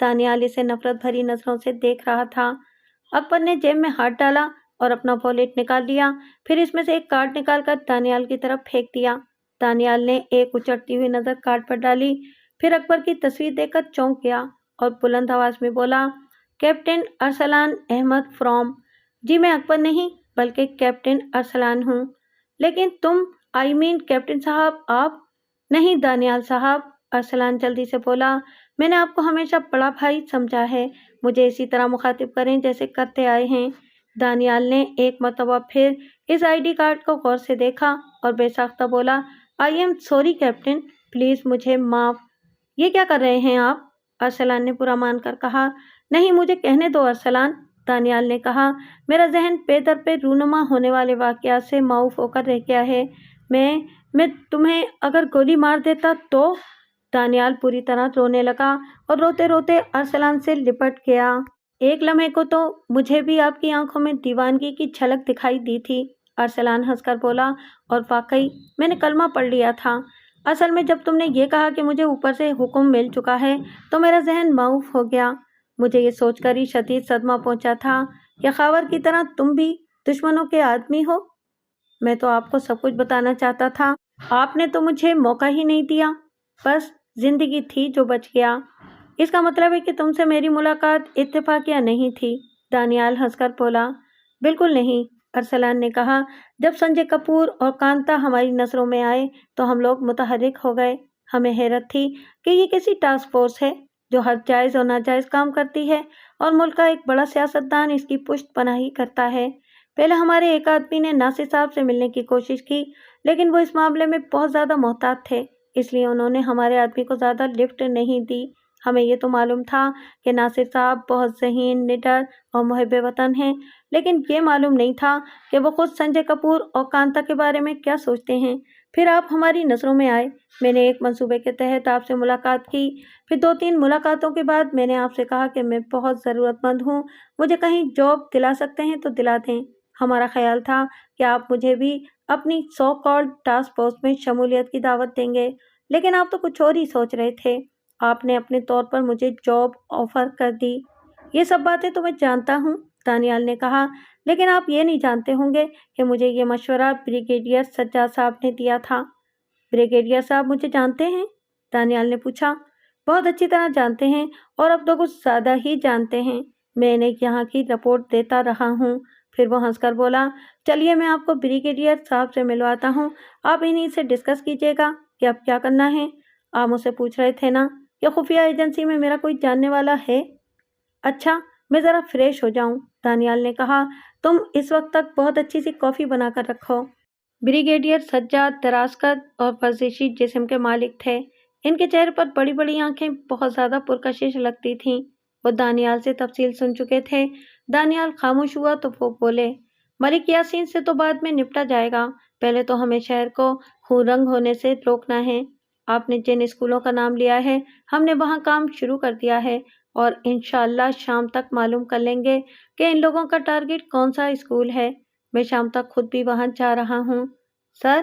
دانیال اسے نفرت بھری نظروں سے دیکھ رہا تھا۔ اکبر نے جیب میں ہاتھ ڈالا اور اپنا والیٹ نکال لیا، پھر اس میں سے ایک کارڈ نکال کر دانیال کی طرف پھینک دیا۔ دانیال نے ایک اچڑتی ہوئی نظر کارڈ پر ڈالی، پھر اکبر کی تصویر دیکھ کر چونک گیا اور بلند آواز میں بولا، کیپٹن ارسلان احمد فرام۔ جی میں اکبر نہیں بلکہ کیپٹن ارسلان ہوں۔ لیکن تم کیپٹن صاحب آپ؟ نہیں دانیال صاحب، ارسلان جلدی سے بولا، میں نے آپ کو ہمیشہ بڑا بھائی سمجھا ہے، مجھے اسی طرح مخاطب کریں جیسے کرتے آئے ہیں۔ دانیال نے ایک مرتبہ پھر اس ID کارڈ کو غور سے دیکھا اور بے ساختہ بولا، I am sorry captain, please مجھے معاف۔ یہ کیا کر رہے ہیں آپ؟ ارسلان نے برا مان کر کہا۔ نہیں مجھے کہنے دو ارسلان، دانیال نے کہا، میرا ذہن پے در پے رونما ہونے والے واقعات سے معوف ہو کر رہ گیا ہے۔ میں تمہیں اگر گولی مار دیتا تو؟ دانیال پوری طرح رونے لگا اور روتے روتے ارسلان سے لپٹ گیا۔ ایک لمحے کو تو مجھے بھی آپ کی آنکھوں میں دیوانگی کی جھلک دکھائی دی تھی، ارسلان ہنس کر بولا، اور واقعی میں نے کلمہ پڑھ لیا تھا۔ اصل میں جب تم نے یہ کہا کہ مجھے اوپر سے حکم مل چکا ہے تو میرا ذہن معوف ہو گیا۔ مجھے یہ سوچ کر ہی شدید صدمہ پہنچا تھا کہ خاور کی طرح تم بھی دشمنوں کے آدمی ہو۔ میں تو آپ کو سب کچھ بتانا چاہتا تھا، آپ نے تو مجھے موقع ہی نہیں دیا، بس زندگی تھی جو بچ گیا۔ اس کا مطلب ہے کہ تم سے میری ملاقات اتفاقیہ نہیں تھی، دانیال ہنس کر بولا۔ بالکل نہیں، ارسلان نے کہا، جب سنجے کپور اور کانتا ہماری نظروں میں آئے تو ہم لوگ متحرک ہو گئے۔ ہمیں حیرت تھی کہ یہ کیسی ٹاسک فورس ہے جو ہر جائز اور ناجائز کام کرتی ہے اور ملک کا ایک بڑا سیاستدان اس کی پشت پناہی کرتا ہے۔ پہلے ہمارے ایک آدمی نے ناصر صاحب سے ملنے کی کوشش کی، لیکن وہ اس معاملے میں بہت زیادہ محتاط تھے، اس لیے انہوں نے ہمارے آدمی کو زیادہ لفٹ نہیں دی۔ ہمیں یہ تو معلوم تھا کہ ناصر صاحب بہت ذہین، نڈر اور محب وطن ہیں، لیکن یہ معلوم نہیں تھا کہ وہ خود سنجے کپور اور کانتا کے بارے میں کیا سوچتے ہیں۔ پھر آپ ہماری نظروں میں آئے، میں نے ایک منصوبے کے تحت آپ سے ملاقات کی، پھر 2-3 ملاقاتوں کے بعد میں نے آپ سے کہا کہ میں بہت ضرورت مند ہوں، مجھے کہیں جاب دلا سکتے ہیں تو دلا دیں۔ ہمارا خیال تھا کہ آپ مجھے بھی اپنی سو کالڈ ٹاسک فورس میں شمولیت کی دعوت دیں گے، لیکن آپ تو کچھ اور ہی سوچ رہے تھے۔ آپ نے اپنے طور پر مجھے جاب آفر کر دی۔ یہ سب باتیں تو میں جانتا ہوں، دانیال نے کہا، لیکن آپ یہ نہیں جانتے ہوں گے کہ مجھے یہ مشورہ بریگیڈیئر سجاد صاحب نے دیا تھا۔ بریگیڈیئر صاحب مجھے جانتے ہیں؟ دانیال نے پوچھا۔ بہت اچھی طرح جانتے ہیں، اور اب تو کچھ زیادہ ہی جانتے ہیں، میں انہیں یہاں کی رپورٹ دیتا رہا ہوں۔ پھر وہ ہنس کر بولا، چلیے میں آپ کو بریگیڈیئر صاحب سے ملواتا ہوں، آپ انہیں سے ڈسکس کیجیے گا کہ اب کیا کرنا ہے۔ آپ مجھ سے پوچھ رہے تھے نا کہ خفیہ ایجنسی میں میرا کوئی جاننے والا ہے؟ اچھا میں ذرا فریش ہو جاؤں، دانیال نے کہا، تم اس وقت تک بہت اچھی سی کافی بنا کر رکھو۔ بریگیڈیئر سجاد دراز قد اور ورزشی جسم کے مالک تھے، ان کے چہرے پر بڑی بڑی آنکھیں بہت زیادہ پرکشش لگتی تھیں۔ وہ دانیال سے تفصیل سن چکے تھے۔ دانیال خاموش ہوا تو وہ بولے، ملک یاسین سے تو بعد میں نپٹا جائے گا، پہلے تو ہمیں شہر کو خون رنگ ہونے سے روکنا ہے۔ آپ نے جن اسکولوں کا نام لیا ہے ہم نے وہاں کام شروع کر دیا ہے، اور انشاءاللہ شام تک معلوم کر لیں گے کہ ان لوگوں کا ٹارگٹ کون سا اسکول ہے۔ میں شام تک خود بھی وہاں جا رہا ہوں۔ سر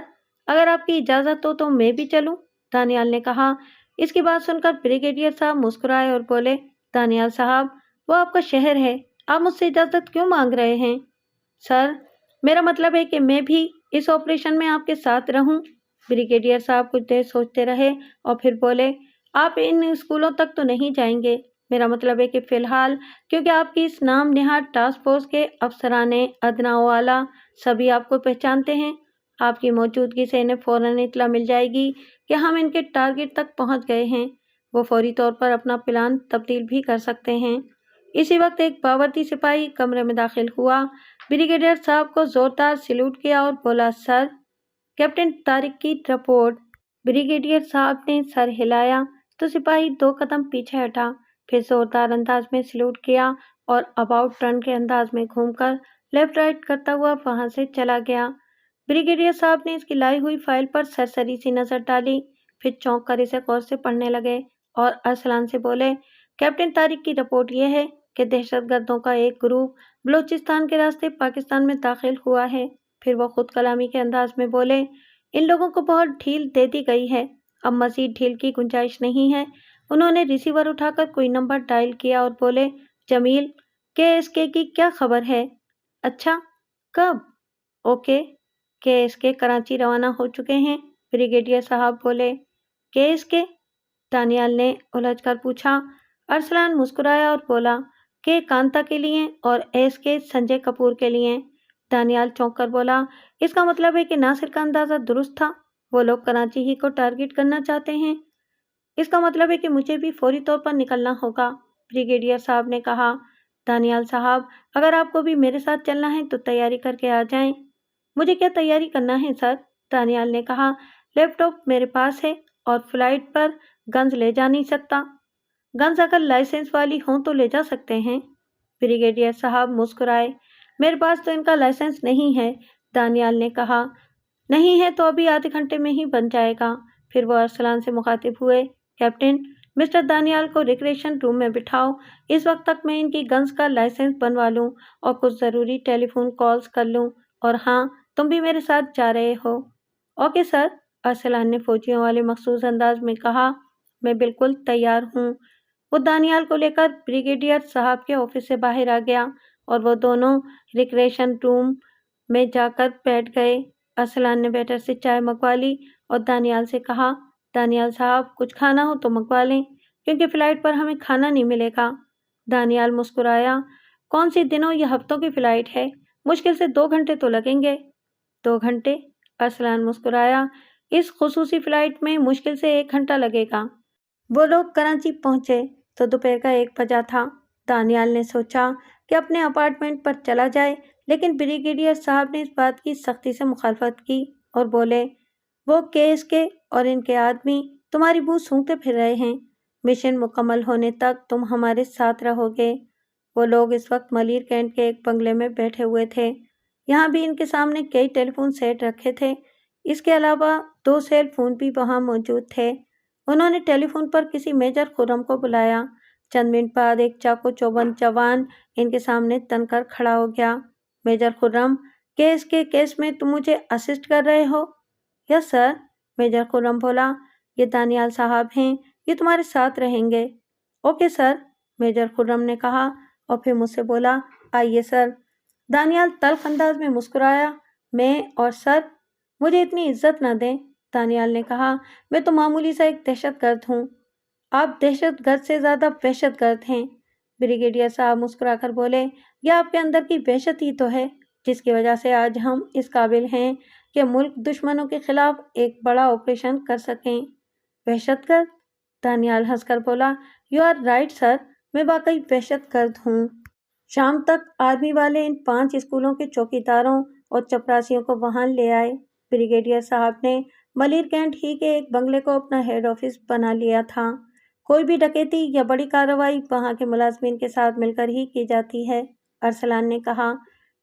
اگر آپ کی اجازت ہو تو میں بھی چلوں، دانیال نے کہا۔ اس کی بات سن کر بریگیڈیئر صاحب مسکرائے اور بولے، دانیال صاحب وہ آپ کا شہر ہے، آپ مجھ سے اجازت کیوں مانگ رہے ہیں؟ سر میرا مطلب ہے کہ میں بھی اس آپریشن میں آپ کے ساتھ رہوں۔ بریگیڈیئر صاحب کچھ دیر سوچتے رہے اور پھر بولے، آپ ان اسکولوں تک تو نہیں جائیں گے، میرا مطلب ہے کہ فی الحال کیونکہ آپ کی اس نام نہاد ٹاسک فورس کے افسران ادنا و اعلیٰ سبھی آپ کو پہچانتے ہیں، آپ کی موجودگی سے انہیں فوراً اطلاع مل جائے گی کہ ہم ان کے ٹارگٹ تک پہنچ گئے ہیں، وہ فوری طور پر اپنا پلان تبدیل بھی کر سکتے ہیں۔ اسی وقت ایک باورچی سپاہی کمرے میں داخل ہوا، بریگیڈیئر صاحب کو زوردار سیلوٹ کیا اور بولا، سر کیپٹن طارق کی رپورٹ۔ بریگیڈیئر صاحب نے سر ہلایا تو سپاہی 2 قدم پیچھے ہٹا، پھر زوردار انداز میں سیلوٹ کیا اور اباؤٹ ٹرن کے انداز میں گھوم کر لیفٹ رائٹ کرتا ہوا وہاں سے چلا گیا۔ بریگیڈیئر صاحب نے اس کی لائی ہوئی فائل پر سرسری سی نظر ڈالی، پھر چونک کر اسے غور سے پڑھنے لگے اور ارسلان سے بولے، کیپٹن طارق کی رپورٹ یہ ہے کہ دہشت گردوں کا ایک گروپ بلوچستان کے راستے پاکستان میں داخل ہوا ہے۔ پھر وہ خود کلامی کے انداز میں بولے، ان لوگوں کو بہت ڈھیل دے دی گئی ہے، اب مزید ڈھیل کی گنجائش نہیں ہے، انہوں نے ریسیور اٹھا کر کوئی نمبر ڈائل کیا اور بولے، جمیل، KSK کی کیا خبر ہے؟ اچھا، کب؟ اوکے، KSK کراچی روانہ ہو چکے ہیں، بریگیڈیئر صاحب بولے۔ KSK؟ دانیال نے الجھ کر پوچھا۔ ارسلان مسکرایا اور بولا کہ کانتا کے لیے اور SK سنجے کپور کے لیے۔ دانیال چونک کر بولا، اس کا مطلب ہے کہ ناصر کا اندازہ درست تھا، وہ لوگ کراچی ہی کو ٹارگٹ کرنا چاہتے ہیں۔ اس کا مطلب ہے کہ مجھے بھی فوری طور پر نکلنا ہوگا، بریگیڈیئر صاحب نے کہا۔ دانیال صاحب، اگر آپ کو بھی میرے ساتھ چلنا ہے تو تیاری کر کے آ جائیں۔ مجھے کیا تیاری کرنا ہے سر؟ دانیال نے کہا، لیپ ٹاپ میرے پاس ہے اور فلائٹ پر گنز لے جا نہیں سکتا۔ گنز اگر لائسنس والی ہوں تو لے جا سکتے ہیں۔ بریگیڈیئر صاحب مسکرائے۔ میرے پاس تو ان کا لائسنس نہیں ہے، دانیال نے کہا۔ نہیں ہے تو ابھی آدھے گھنٹے میں ہی بن جائے گا۔ پھر وہ ارسلان سے مخاطب ہوئے، کیپٹن، مسٹر دانیال کو ریکریشن روم میں بٹھاؤ، اس وقت تک میں ان کی گنز کا لائسنس بنوا لوں اور کچھ ضروری ٹیلی فون کالز کر لوں، اور ہاں، تم بھی میرے ساتھ جا رہے ہو؟ اوکے سر، ارسلان نے فوجیوں والے مخصوص انداز میں کہا، میں بالکل تیار ہوں۔ وہ دانیال کو لے کر بریگیڈیئر صاحب کے آفس سے باہر آ گیا اور وہ دونوں ریکریشن روم میں جا کر بیٹھ گئے۔ ارسلان نے ویٹر سے چائے منگوا لی اور دانیال سے کہا، دانیال صاحب، کچھ کھانا ہو تو منگوا لیں کیونکہ فلائٹ پر ہمیں کھانا نہیں ملے گا۔ دانیال مسکرایا، کون سی دنوں یا ہفتوں کی فلائٹ ہے؟ مشکل سے 2 گھنٹے تو لگیں گے۔ 2 گھنٹے؟ ارسلان مسکرایا، اس خصوصی فلائٹ میں مشکل سے 1 گھنٹہ لگے گا۔ وہ لوگ کراچی پہنچے تو دوپہر کا 1 بجا تھا۔ دانیال نے سوچا کہ اپنے اپارٹمنٹ پر چلا جائے، لیکن بریگیڈیئر صاحب نے اس بات کی سختی سے مخالفت کی اور بولے، وہ KSK اور ان کے آدمی تمہاری بو سونگھتے پھر رہے ہیں، مشن مکمل ہونے تک تم ہمارے ساتھ رہو گے۔ وہ لوگ اس وقت ملیر کینٹ کے ایک بنگلے میں بیٹھے ہوئے تھے۔ یہاں بھی ان کے سامنے کئی ٹیلی فون سیٹ رکھے تھے، اس کے علاوہ 2 سیل فون بھی وہاں موجود تھے۔ انہوں نے ٹیلی فون پر کسی میجر خرم کو بلایا۔ چند منٹ بعد ایک چاقو چوبند جوان ان کے سامنے تن کر کھڑا ہو گیا۔ میجر خرم، KSK کیس میں تم مجھے اسسٹ کر رہے ہو؟ یس سر، میجر خرم بولا، یہ دانیال صاحب ہیں، یہ تمہارے ساتھ رہیں گے۔ اوکے سر، میجر خرم نے کہا اور پھر مجھ سے بولا، آئیے سر۔ دانیال تلخ انداز میں مسکرایا، میں اور سر، مجھے اتنی عزت نہ دیں، دانیال نے کہا، میں تو معمولی سا ایک دہشت گرد ہوں۔ آپ دہشت گرد سے زیادہ وحشت گرد ہیں، بریگیڈیئر صاحب مسکرا کر بولے، یہ آپ کے اندر کی وحشت ہی تو ہے جس کی وجہ سے آج ہم اس قابل ہیں کہ ملک دشمنوں کے خلاف ایک بڑا آپریشن کر سکیں۔ وحشت گرد؟ دانیال ہنس کر بولا، یو آر رائٹ سر، میں واقعی وحشت گرد ہوں۔ شام تک آرمی والے ان 5 اسکولوں کے چوکیداروں اور چپراسیوں کو وہاں لے آئے۔ بریگیڈیئر صاحب نے ملیر کینٹ ہی کے ایک بنگلے کو اپنا ہیڈ آفس بنا لیا تھا۔ کوئی بھی ڈکیتی یا بڑی کارروائی وہاں کے ملازمین کے ساتھ مل کر ہی کی جاتی ہے، ارسلان نے کہا۔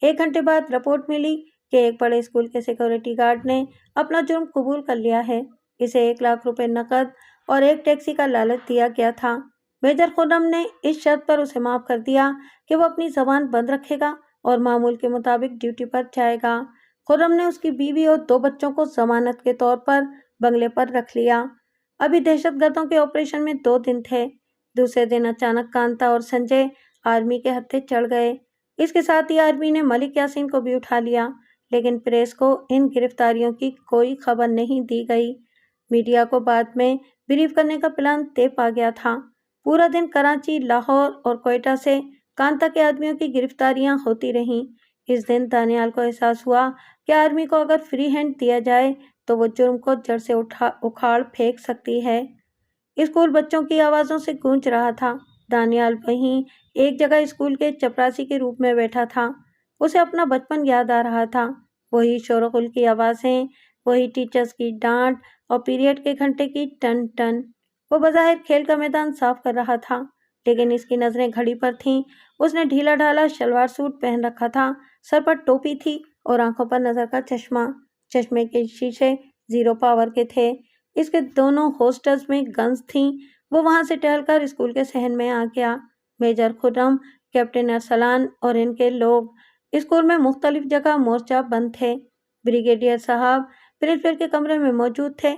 1 گھنٹے بعد رپورٹ ملی کہ ایک بڑے اسکول کے سیکورٹی گارڈ نے اپنا جرم قبول کر لیا ہے۔ اسے 1 لاکھ روپے نقد اور ایک ٹیکسی کا لالچ دیا گیا تھا۔ میجر خرم نے اس شرط پر اسے معاف کر دیا کہ وہ اپنی زبان بند رکھے گا اور معمول کے مطابق ڈیوٹی پر جائے گا۔ خرم نے اس کی بیوی اور 2 بچوں کو ضمانت کے طور پر بنگلے پر رکھ لیا۔ ابھی دہشت گردوں کے آپریشن میں 2 دن تھے۔ دوسرے دن اچانک کانتا اور سنجے آرمی کے ہتھے چڑھ گئے۔ اس کے ساتھ ہی آرمی نے ملک یاسین کو بھی اٹھا لیا، لیکن پریس کو ان گرفتاریوں کی کوئی خبر نہیں دی گئی۔ میڈیا کو بعد میں بریف کرنے کا پلان طے پا گیا تھا۔ پورا دن کراچی، لاہور اور کوئٹہ سے کانتا کے آدمیوں کی گرفتاریاں ہوتی رہیں۔ اس دن دانیال کو احساس ہوا کہ آرمی کو اگر فری ہینڈ دیا جائے تو وہ جرم کو جڑ سے اکھاڑ پھینک سکتی ہے۔ اسکول بچوں کی آوازوں سے گونج رہا تھا۔ دانیال وہیں ایک جگہ اسکول کے چپراسی کے روپ میں بیٹھا تھا۔ اسے اپنا بچپن یاد آ رہا تھا، وہی شور و غل کی آوازیں، وہی ٹیچرز کی ڈانٹ اور پیریڈ کے گھنٹے کی ٹن ٹن۔ وہ بظاہر کھیل کا میدان صاف کر رہا تھا، لیکن اس کی نظریں گھڑی پر تھیں۔ اس نے ڈھیلا ڈھالا شلوار سوٹ پہن رکھا تھا، سر پر ٹوپی تھی اور آنکھوں پر نظر کا چشمہ۔ چشمے کے شیشے 0 پاور کے تھے۔ اس کے دونوں ہولسٹرز میں گنز تھیں۔ وہ وہاں سے ٹہل کر اسکول کے صحن میں آ گیا۔ میجر خرم، کیپٹن ارسلان اور ان کے لوگ اسکول میں مختلف جگہ مورچہ بند تھے۔ بریگیڈیئر صاحب پرنسپل کے کمرے میں موجود تھے۔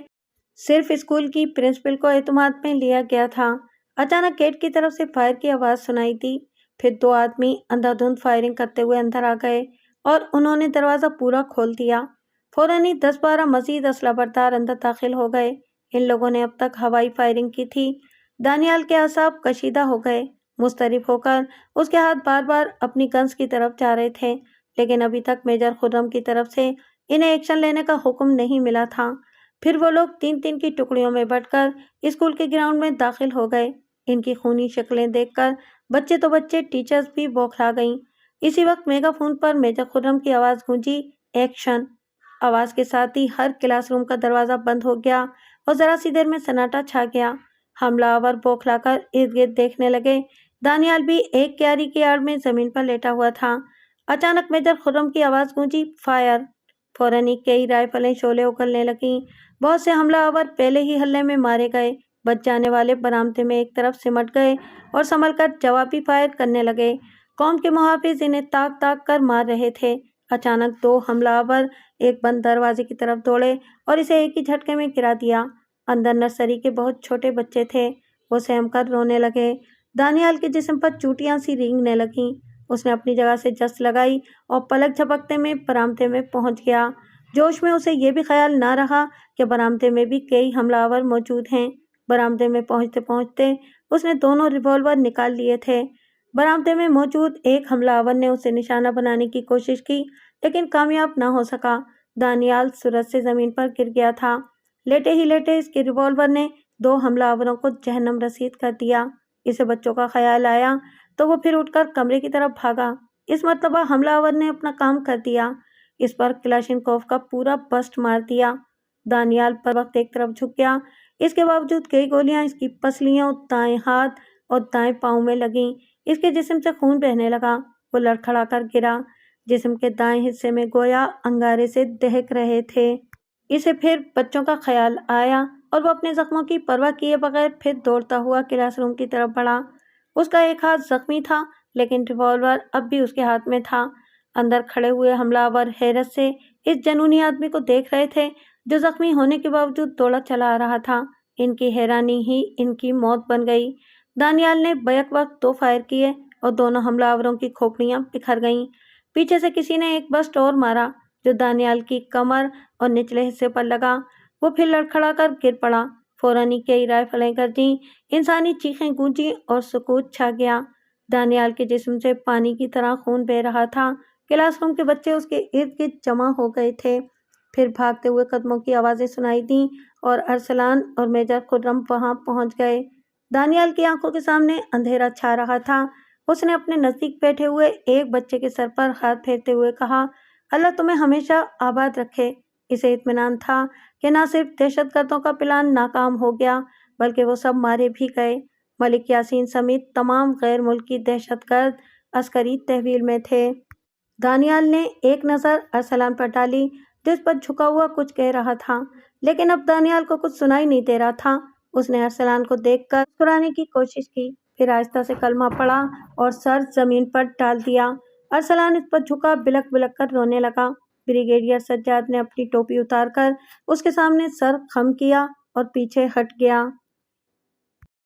صرف اسکول کی پرنسپل کو اعتماد میں لیا گیا تھا۔ اچانک گیٹ کی طرف سے فائر کی آواز سنائی دی۔ پھر 2 آدمی اندھا دھند فائرنگ کرتے ہوئے اندر آ گئے اور انہوں نے دروازہ پورا کھول دیا۔ فوراً ہی 10-12 مزید اسلحہ بردار اندر داخل ہو گئے۔ ان لوگوں نے اب تک ہوائی فائرنگ کی تھی۔ دانیال کے اعصاب کشیدہ ہو گئے۔ مضطرب ہو کر اس کے ہاتھ بار بار اپنی گنز کی طرف جا رہے تھے، لیکن ابھی تک میجر خرم کی طرف سے انہیں ایکشن لینے کا حکم نہیں ملا تھا۔ پھر وہ لوگ 3-3 کی ٹکڑیوں میں بٹ کر اسکول کے گراؤنڈ میں داخل ہو گئے۔ ان کی خونی شکلیں دیکھ کر بچے تو بچے، ٹیچرز بھی بوکھلا گئیں۔ اسی وقت میگا فون پر میجر خرم کی آواز گونجی، ایکشن! آواز کے ساتھ ہی ہر کلاس روم کا دروازہ بند ہو گیا اور ذرا سی دیر میں سناٹا چھا گیا۔ حملہ آور بوکھلا کر ارد گرد دیکھنے لگے۔ دانیال بھی ایک کیاری کی آڑ میں زمین پر لیٹا ہوا تھا۔ اچانک میجر خرم کی آواز گونجی، فائر! فوراً ہی کئی رائفلیں شعلے اگلنے لگیں۔ بہت سے حملہ آور پہلے ہی حلے میں مارے گئے۔ بچ جانے والے برآمدے میں ایک طرف سمٹ گئے اور سنبھل کر جوابی فائر کرنے لگے۔ قوم کے محافظ انہیں تاک تاک کر مار رہے تھے۔ اچانک 2 حملہ آور ایک بند دروازے کی طرف دوڑے اور اسے ایک ہی جھٹکے میں گرا دیا۔ اندر نرسری کے بہت چھوٹے بچے تھے۔ وہ سہم کر رونے لگے۔ دانیال کے جسم پر چوٹیاں سی رینگنے لگیں۔ اس نے اپنی جگہ سے جست لگائی اور پلک جھپکتے میں برآمدے میں پہنچ گیا۔ جوش میں اسے یہ بھی خیال نہ رہا کہ برآمدے میں بھی کئی حملہ آور موجود ہیں۔ برآمدے میں پہنچتے پہنچتے اس نے دونوں ریوالور نکال لیے تھے۔ برآمدے میں موجود ایک حملہ آور نے اسے نشانہ بنانے کی کوشش کی، لیکن کامیاب نہ ہو سکا۔ دانیال سرعت سے زمین پر گر گیا تھا۔ لیٹے ہی لیٹے اس کے ریوالور نے 2 حملہ آوروں کو جہنم رسید کر دیا۔ اسے بچوں کا خیال آیا تو وہ پھر اٹھ کر کمرے کی طرف بھاگا۔ اس مرتبہ حملہ آور نے اپنا کام کر دیا۔ اس پر کلاشنکوف کا پورا بسٹ مار دیا۔ دانیال پر وقت ایک طرف جھک گیا۔ اس کے باوجود کئی گولیاں اس کی پسلیوں، دائیں ہاتھ اور دائیں پاؤں میں لگیں۔ اس کے جسم سے خون بہنے لگا۔ وہ لڑکھڑا کر گرا۔ جسم کے دائیں حصے میں گویا انگارے سے دہک رہے تھے۔ اسے پھر بچوں کا خیال آیا اور وہ اپنے زخموں کی پرواہ کیے بغیر پھر دوڑتا ہوا کلاس روم کی طرف بڑھا۔ اس کا ایک ہاتھ زخمی تھا، لیکن ریوالور اب بھی اس کے ہاتھ میں تھا۔ اندر کھڑے ہوئے حملہ آور حیرت سے اس جنونی آدمی کو دیکھ رہے تھے جو زخمی ہونے کے باوجود دوڑا چلا آ رہا تھا۔ ان کی حیرانی ہی ان کی موت بن گئی۔ دانیال نے بیک وقت 2 فائر کیے اور دونوں حملہ آوروں کی کھوپڑیاں بکھر گئیں۔ پیچھے سے کسی نے ایک بسٹ اور مارا جو دانیال کی کمر اور نچلے حصے پر لگا۔ وہ پھر لڑکھڑا کر گر پڑا۔ فوراً ہی کئی رائفلیں گرجیں، انسانی چیخیں گونجیں اور سکوت چھا گیا۔ دانیال کے جسم سے پانی کی طرح خون بہہ رہا تھا۔ کلاس روم کے بچے اس کے ارد گرد جمع ہو گئے تھے۔ پھر بھاگتے ہوئے قدموں کی آوازیں سنائی دیں اور ارسلان اور میجر خرم وہاں پہنچ گئے۔ دانیال کی آنکھوں کے سامنے اندھیرا چھا رہا تھا۔ اس نے اپنے نزدیک بیٹھے ہوئے ایک بچے کے سر پر ہاتھ پھیرتے ہوئے کہا، اللہ تمہیں ہمیشہ آباد رکھے۔ اسے اطمینان تھا کہ نہ صرف دہشت گردوں کا پلان ناکام ہو گیا بلکہ وہ سب مارے بھی گئے۔ ملک یاسین سمیت تمام غیر ملکی دہشت گرد عسکری تحویل میں تھے۔ دانیال نے ایک نظر ارسلان پر ڈالی جو اس پر جھکا ہوا کچھ کہہ رہا تھا، لیکن اب دانیال کو کچھ سنائی نہیں دے رہا تھا۔ اس نے ارسلان کو دیکھ کر مسکرانے کی کوشش کی، پھر آہستہ سے کلمہ پڑھا اور سر زمین پر ڈال دیا۔ ارسلان اس پر جھکا بلک بلک کر رونے لگا۔ بریگیڈیئر سجاد نے اپنی ٹوپی اتار کر اس کے سامنے سر خم کیا اور پیچھے ہٹ گیا۔